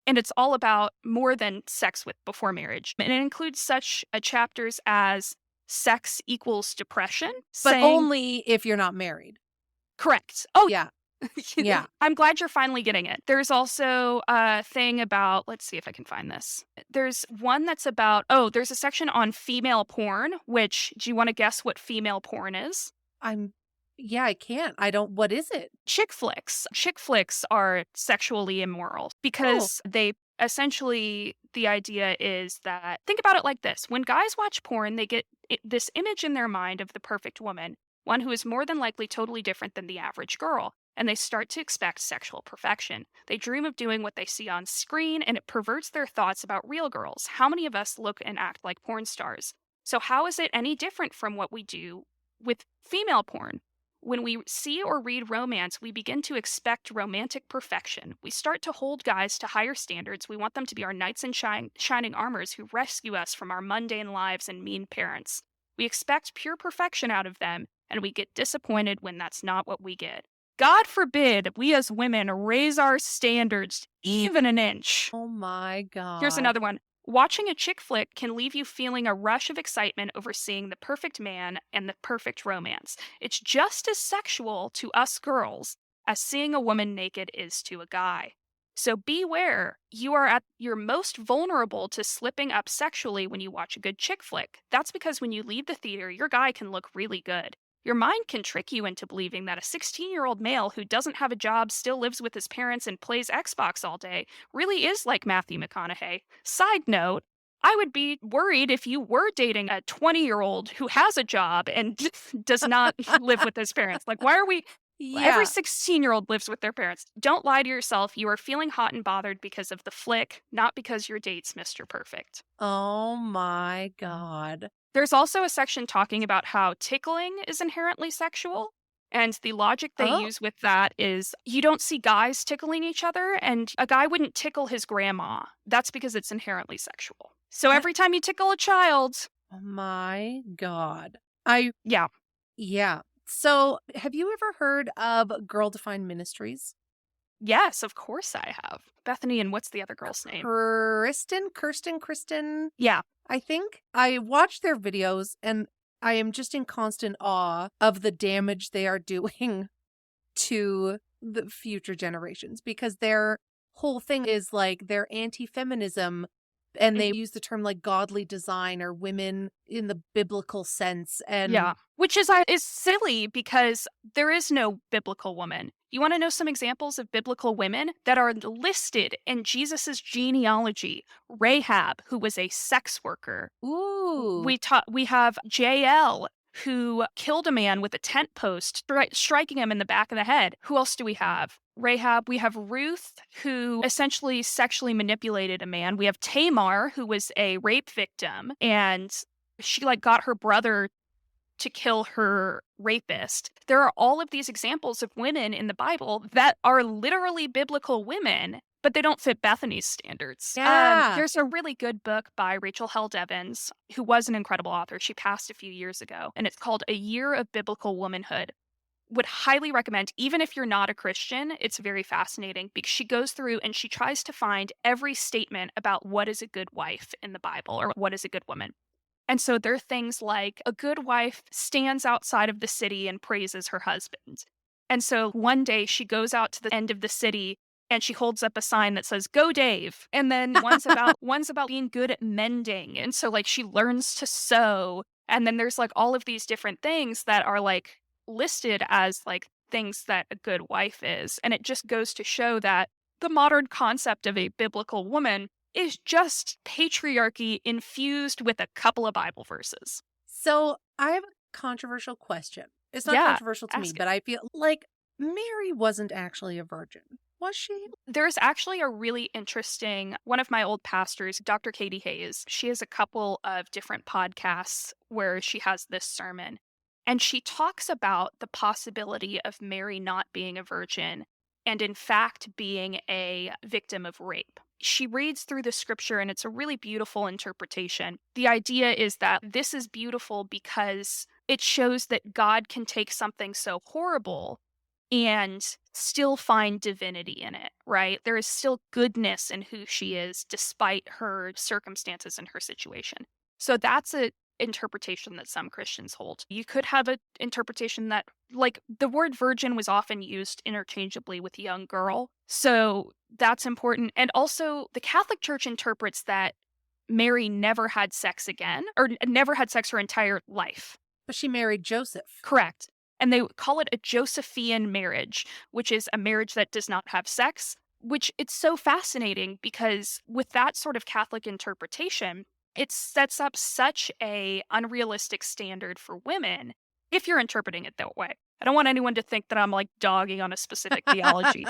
And it's all about more than sex with before marriage. And it includes such chapters as sex equals depression, But saying, only if you're not married. correct. Oh, Yeah. Yeah. I'm glad you're finally getting it. There's also a thing about, let's see if I can find this. There's one that's about, there's a section on female porn, which, do you want to guess what female porn is? I'm yeah, I can't. I don't what is it? Chick flicks. Chick flicks are sexually immoral Oh, because they essentially, the idea is that, think about it like this: when guys watch porn, they get this image in their mind of the perfect woman, one who is more than likely totally different than the average girl. And they start to expect sexual perfection. They dream of doing what they see on screen, and it perverts their thoughts about real girls. How many of us look and act like porn stars? So, how is it any different from what we do with female porn? When we see or read romance, we begin to expect romantic perfection. We start to hold guys to higher standards. We want them to be our knights in shining armors who rescue us from our mundane lives and mean parents. We expect pure perfection out of them, and we get disappointed when that's not what we get. God forbid we as women raise our standards even an inch. oh my Here's god. another one. Watching a chick flick can leave you feeling a rush of excitement over seeing the perfect man and the perfect romance. It's just as sexual to us girls as seeing a woman naked is to a guy. So beware, you are at your most vulnerable to slipping up sexually when you watch a good chick flick. That's because when you leave the theater, your guy can look really good. Your mind can trick you into believing that a 16-year-old male who doesn't have a job, still lives with his parents, and plays Xbox all day really is like Matthew McConaughey. Side note, I would be worried if you were dating a 20-year-old who has a job and does not live with his parents. Like, why are we? Every Yeah. 16-year-old lives with their parents. Don't lie to yourself. You are feeling hot and bothered because of the flick, not because your date's Mr. Perfect. Oh my god. There's also a section talking about how tickling is inherently sexual. And the logic they Oh, use with that is you don't see guys tickling each other, and a guy wouldn't tickle his grandma. That's because it's inherently sexual. So that every time you tickle a child, oh my god. I yeah, yeah. So, have you ever heard of Girl Defined Ministries? yes, of course I have. Bethany, and what's the other girl's name? Kristen, Yeah, I think. I watch their videos and I am just in constant awe of the damage they are doing to the future generations because their whole thing is like they're anti-feminism and they mhm, use the term like godly design or women in the biblical sense and yeah. Which is silly because there is no biblical woman. You want to know some examples of biblical women that are listed in Jesus's genealogy? Rahab, who was a sex worker. ooh, We have JL, who killed a man with a tent post, striking him in the back of the head. Who else do we have? Rahab. We have Ruth, who essentially sexually manipulated a man. We have Tamar, who was a rape victim, and she like got her brother to kill her rapist. There are all of these examples of women in the Bible that are literally biblical women, but they don't fit Bethany's standards. yeah. There's a really good book by Rachel Held Evans, who was an incredible author. She passed a few years ago, and it's called A Year of Biblical Womanhood. Would highly recommend, even if you're not a Christian, it's very fascinating because she goes through and she tries to find every statement about what is a good wife in the Bible or what is a good woman. And so there are things like a good wife stands outside of the city and praises her husband. And so one day she goes out to the end of the city and she holds up a sign that says "Go Dave." And then one's about being good at mending. And so like she learns to sew. And then there's like all of these different things that are like listed as like things that a good wife is. And it just goes to show that the modern concept of a biblical woman is just patriarchy infused with a couple of Bible verses. So, I have a controversial question. It's not Yeah, controversial to me, ask it. but I feel like Mary wasn't actually a virgin, was she? There's actually a really interesting one of my old pastors, Dr. Katie Hayes. She has a couple of different podcasts where she has this sermon. And she talks about the possibility of Mary not being a virgin and, in fact, being a victim of rape. she reads through the scripture and it's a really beautiful interpretation. The idea is that this is beautiful because it shows that God can take something so horrible and still find divinity in it, right? There is still goodness in who she is despite her circumstances and her situation. So that's a interpretation that some Christians hold. You could have an interpretation that, like, the word virgin was often used interchangeably with young girl. So that's important. And also, the Catholic Church interprets that Mary never had sex again, or never had sex her entire life. But she married Joseph. Correct. And they call it a Josephian marriage, which is a marriage that does not have sex, which it's so fascinating because with that sort of Catholic interpretation, it sets up such a unrealistic standard for women if you're interpreting it that way. I don't want anyone to think that I'm like dogging on a specific theology.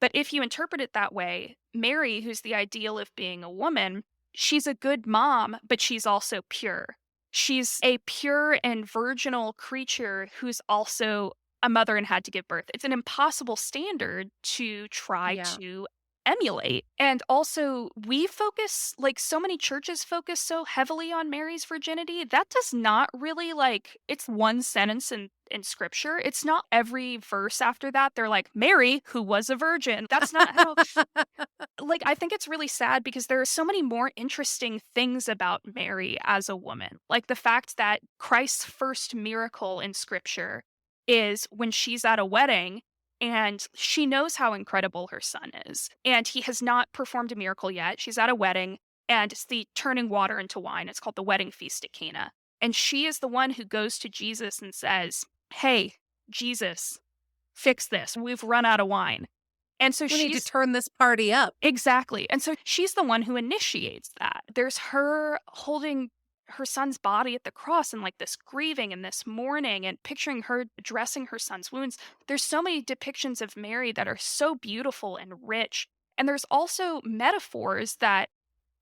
But if you interpret it that way, Mary, who's the ideal of being a woman, she's a good mom, but she's also pure. She's a pure and virginal creature who's also a mother and had to give birth. It's an impossible standard to try Yeah. to emulate. And also, we focus, like so many churches focus so heavily on Mary's virginity. That does not really like, it's one sentence in scripture. It's not every verse after that. They're like, Mary, who was a virgin. That's not how, like, I think it's really sad because there are so many more interesting things about Mary as a woman. Like the fact that Christ's first miracle in scripture is when she's at a wedding and she knows how incredible her son is. And he has not performed a miracle yet. She's at a wedding and it's the turning water into wine. It's called the wedding feast at Cana. And she is the one who goes to Jesus and says, Hey, Jesus, fix this. We've run out of wine. And so We need to she's turn this party up. exactly, and so she's the one who initiates that. There's her holding her son's body at the cross and, like, this grieving and this mourning and picturing her dressing her son's wounds. There's so many depictions of Mary that are so beautiful and rich, and there's also metaphors that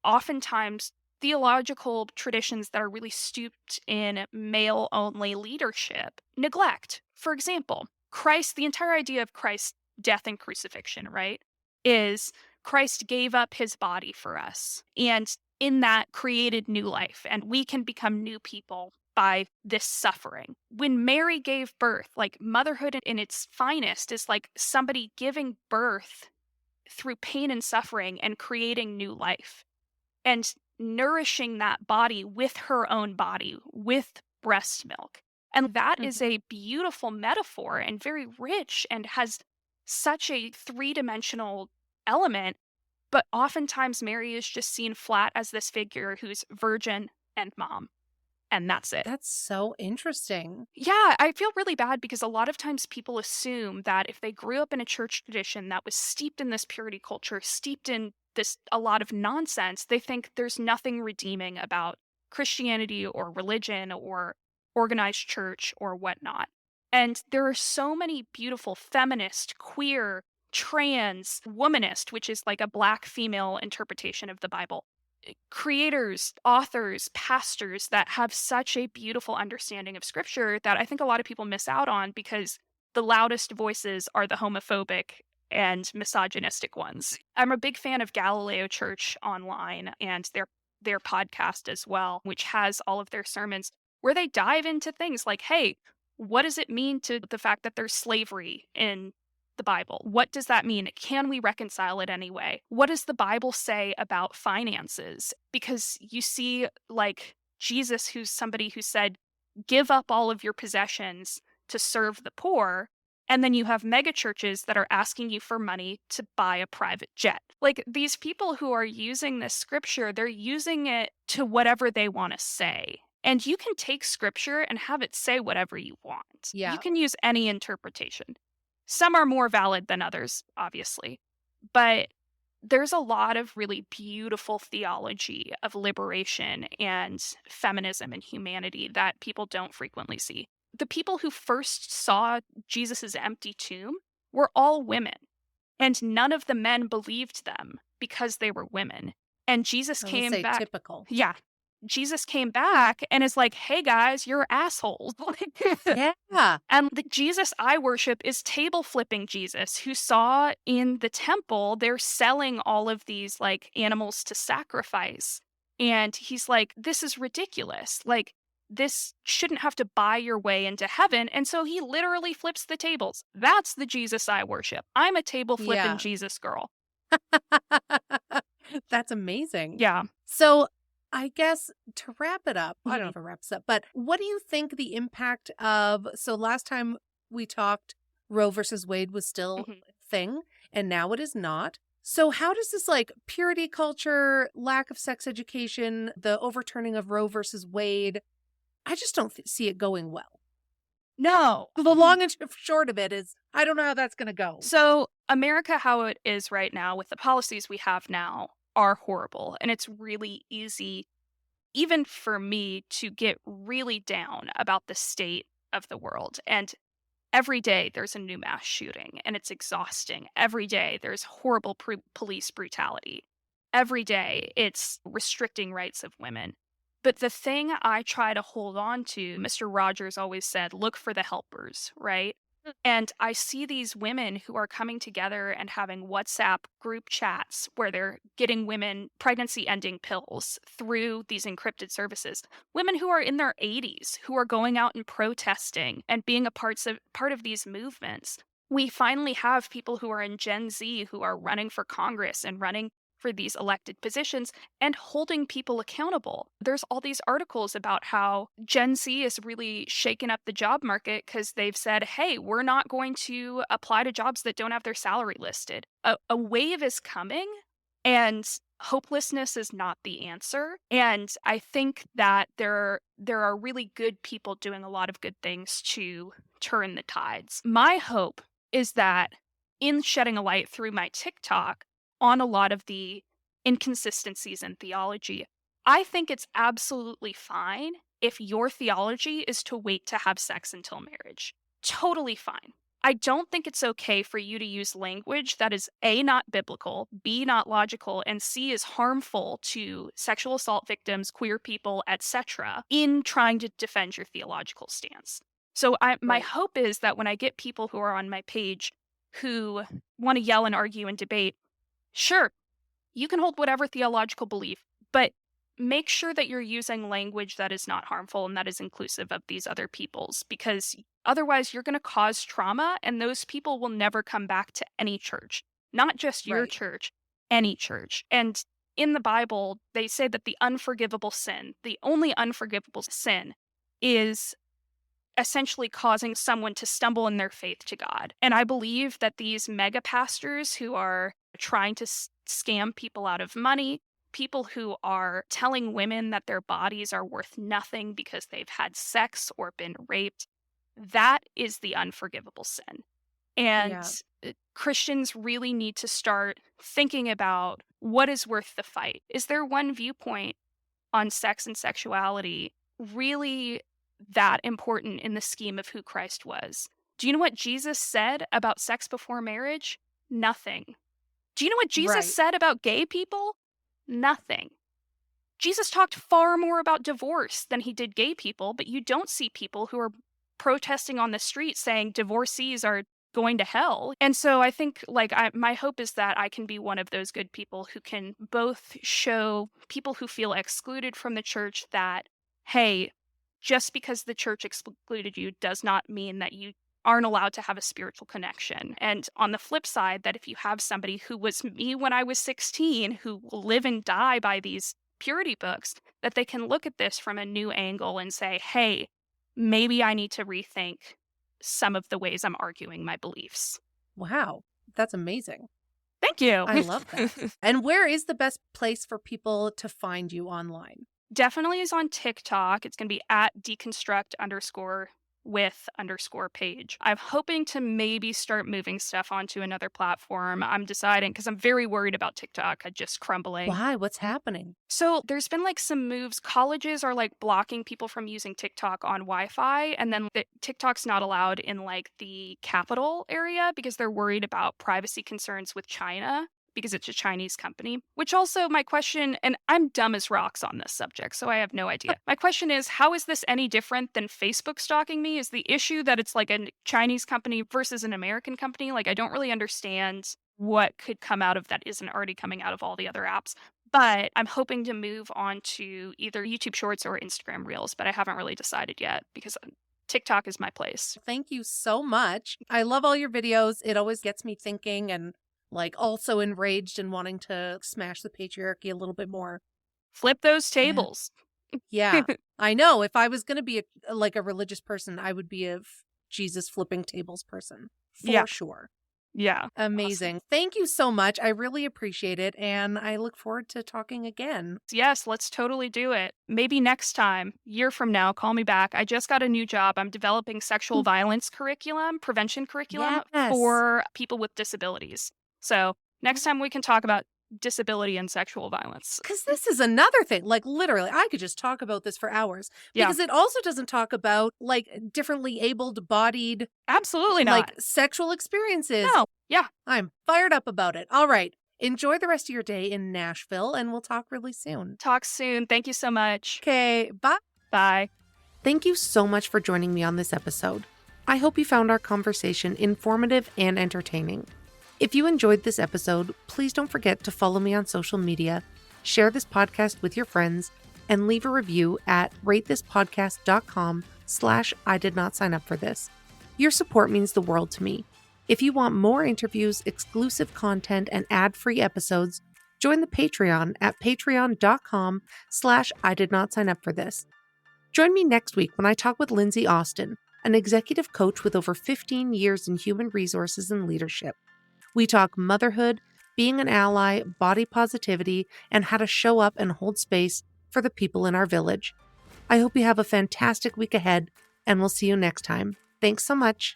oftentimes theological traditions that are really stooped in male only leadership neglect. For example, Christ, the entire idea of Christ's death and crucifixion, right, is Christ gave up his body for us. And in that created new life, and we can become new people by this suffering. When Mary gave birth, like motherhood in its finest is like somebody giving birth through pain and suffering and creating new life and nourishing that body with her own body, with breast milk. And that is Mhm. a beautiful metaphor and very rich and has such a three-dimensional element. But oftentimes, Mary is just seen flat as this figure who's virgin and mom, and that's it. That's so interesting. Yeah, I feel really bad because a lot of times people assume that if they grew up in a church tradition that was steeped in this purity culture, steeped in this a lot of nonsense, they think there's nothing redeeming about Christianity or religion or organized church or whatnot. And there are so many beautiful feminist, queer, trans, womanist, which is like a black female interpretation of the Bible, creators, authors, pastors that have such a beautiful understanding of scripture that I think a lot of people miss out on because the loudest voices are the homophobic and misogynistic ones. I'm a big fan of Galileo Church online and their podcast as well, which has all of their sermons where they dive into things like, hey, what does it mean to the fact that there's slavery in the Bible? What does that mean? Can we reconcile it anyway? What does the Bible say about finances? Because you see, like, Jesus, who's somebody who said, give up all of your possessions to serve the poor. And then you have mega churches that are asking you for money to buy a private jet. Like these people who are using this scripture, they're using it to whatever they want to say. And you can take scripture and have it say whatever you want. You Yeah. can use any interpretation. Some are more valid than others, obviously. But there's a lot of really beautiful theology of liberation and feminism and humanity that people don't frequently see. The people who first saw Jesus's empty tomb were all women, and none of the men believed them because they were women. And Jesus I would came say back. typical. Yeah. Jesus came back and is like, "Hey guys, you're assholes." Like, Yeah. and the Jesus I worship is table flipping Jesus, who saw in the temple they're selling all of these like animals to sacrifice. And he's like, "This is ridiculous. Like, this shouldn't have to buy your way into heaven." And so he literally flips the tables. That's the Jesus I worship. I'm a table flipping Yeah. Jesus girl. That's amazing. Yeah. So, I guess to wrap it up, I don't know Mhm. if it wraps up, but what do you think the impact of so last time we talked, Roe versus Wade was still Mhm. a thing, and now it is not. So how does this like purity culture, lack of sex education, the overturning of Roe versus Wade, I just don't see it going well. No. The long and short of it is I don't know how that's going to go. So, America, how it is right now with the policies we have now, are horrible. And it's really easy, even for me, to get really down about the state of the world. And every day there's a new mass shooting, and it's exhausting. Every day there's horrible police brutality. Every day it's restricting rights of women. But the thing I try to hold on to, Mr. Rogers always said, look for the helpers, right? And I see these women who are coming together and having WhatsApp group chats where they're getting women pregnancy ending pills through these encrypted services. Women who are in their 80s who are going out and protesting and being part of these movements. We finally have people who are in Gen Z who are running for Congress and running for these elected positions and holding people accountable. There's all these articles about how Gen Z is really shaken up the job market because they've said, hey, we're not going to apply to jobs that don't have their salary listed. A wave is coming, and hopelessness is not the answer. And I think that there are really good people doing a lot of good things to turn the tides. My hope is that in shedding a light through my TikTok on a lot of the inconsistencies in theology, I think it's absolutely fine if your theology is to wait to have sex until marriage. Totally fine. I don't think it's okay for you to use language that is A, not biblical, B, not logical, and C, is harmful to sexual assault victims, queer people, etc., in trying to defend your theological stance. So my Right. hope is that when I get people who are on my page who want to yell and argue and debate, sure, you can hold whatever theological belief, but make sure that you're using language that is not harmful and that is inclusive of these other peoples, because otherwise you're going to cause trauma and those people will never come back to any church, not just your Right. church, any church. And in the Bible, they say that the unforgivable sin, the only unforgivable sin, is essentially causing someone to stumble in their faith to God. And I believe that these mega pastors who are trying to scam people out of money, people who are telling women that their bodies are worth nothing because they've had sex or been raped, that is the unforgivable sin. And Yeah. Christians really need to start thinking about what is worth the fight. Is there one viewpoint on sex and sexuality really that important in the scheme of who Christ was? Do you know what Jesus said about sex before marriage? Nothing. Do you know what Jesus Right. said about gay people? Nothing. Jesus talked far more about divorce than he did gay people, but you don't see people who are protesting on the street saying divorcees are going to hell. And so I think my hope is that I can be one of those good people who can both show people who feel excluded from the church that, hey, just because the church excluded you does not mean that you aren't allowed to have a spiritual connection. And on the flip side, that if you have somebody who was me when I was 16, who will live and die by these purity books, that they can look at this from a new angle and say, hey, maybe I need to rethink some of the ways I'm arguing my beliefs. Wow. That's amazing. Thank you. I love that. And where is the best place for people to find you online? Definitely is on TikTok. It's going to be at deconstruct underscore with underscore page. I'm hoping to maybe start moving stuff onto another platform. I'm deciding because I'm very worried about TikTok just crumbling. Why? What's happening? So there's been like some moves. Colleges are like blocking people from using TikTok on Wi-Fi, and then TikTok's not allowed in like the capital area because they're worried about privacy concerns with China. because it's a Chinese company. Which also my question, and I'm dumb as rocks on this subject, so I have no idea. My question is, how is this any different than Facebook stalking me? Is the issue that it's like a Chinese company versus an American company? Like, I don't really understand what could come out of that isn't already coming out of all the other apps. But I'm hoping to move on to either YouTube Shorts or Instagram Reels, but I haven't really decided yet because TikTok is my place. Thank you so much. I love all your videos. It always gets me thinking and like also enraged and wanting to smash the patriarchy a little bit more. Flip those And tables. yeah, I know if I was going to be like a religious person, I would be a Jesus flipping tables person Yeah. for sure. Yeah. Awesome. Amazing. Thank you so much. I really appreciate it. And I look forward to talking again. Yes, let's totally do it. Maybe next time, year from now, call me back. I just got a new job. I'm developing sexual violence curriculum, prevention curriculum Yes. for people with disabilities. So next time we can talk about disability and sexual violence. Because this is another thing. Like, literally, I could just talk about this for hours Yeah, because it also doesn't talk about like differently abled bodied, absolutely like not. sexual experiences. No. Yeah. I'm fired up about it. All right. Enjoy the rest of your day in Nashville and we'll talk really soon. Talk soon. Thank you so much. Okay. Bye. Bye. Thank you so much for joining me on this episode. I hope you found our conversation informative and entertaining. If you enjoyed this episode, please don't forget to follow me on social media, share this podcast with your friends, and leave a review at ratethispodcast.com/I did not sign up for this. Your support means the world to me. If you want more interviews, exclusive content, and ad-free episodes, join the Patreon at patreon.com/I did not sign up for this. Join me next week when I talk with Lindsay Austin, an executive coach with over 15 years in human resources and leadership. We talk motherhood, being an ally, body positivity, and how to show up and hold space for the people in our village. I hope you have a fantastic week ahead, and we'll see you next time. Thanks so much.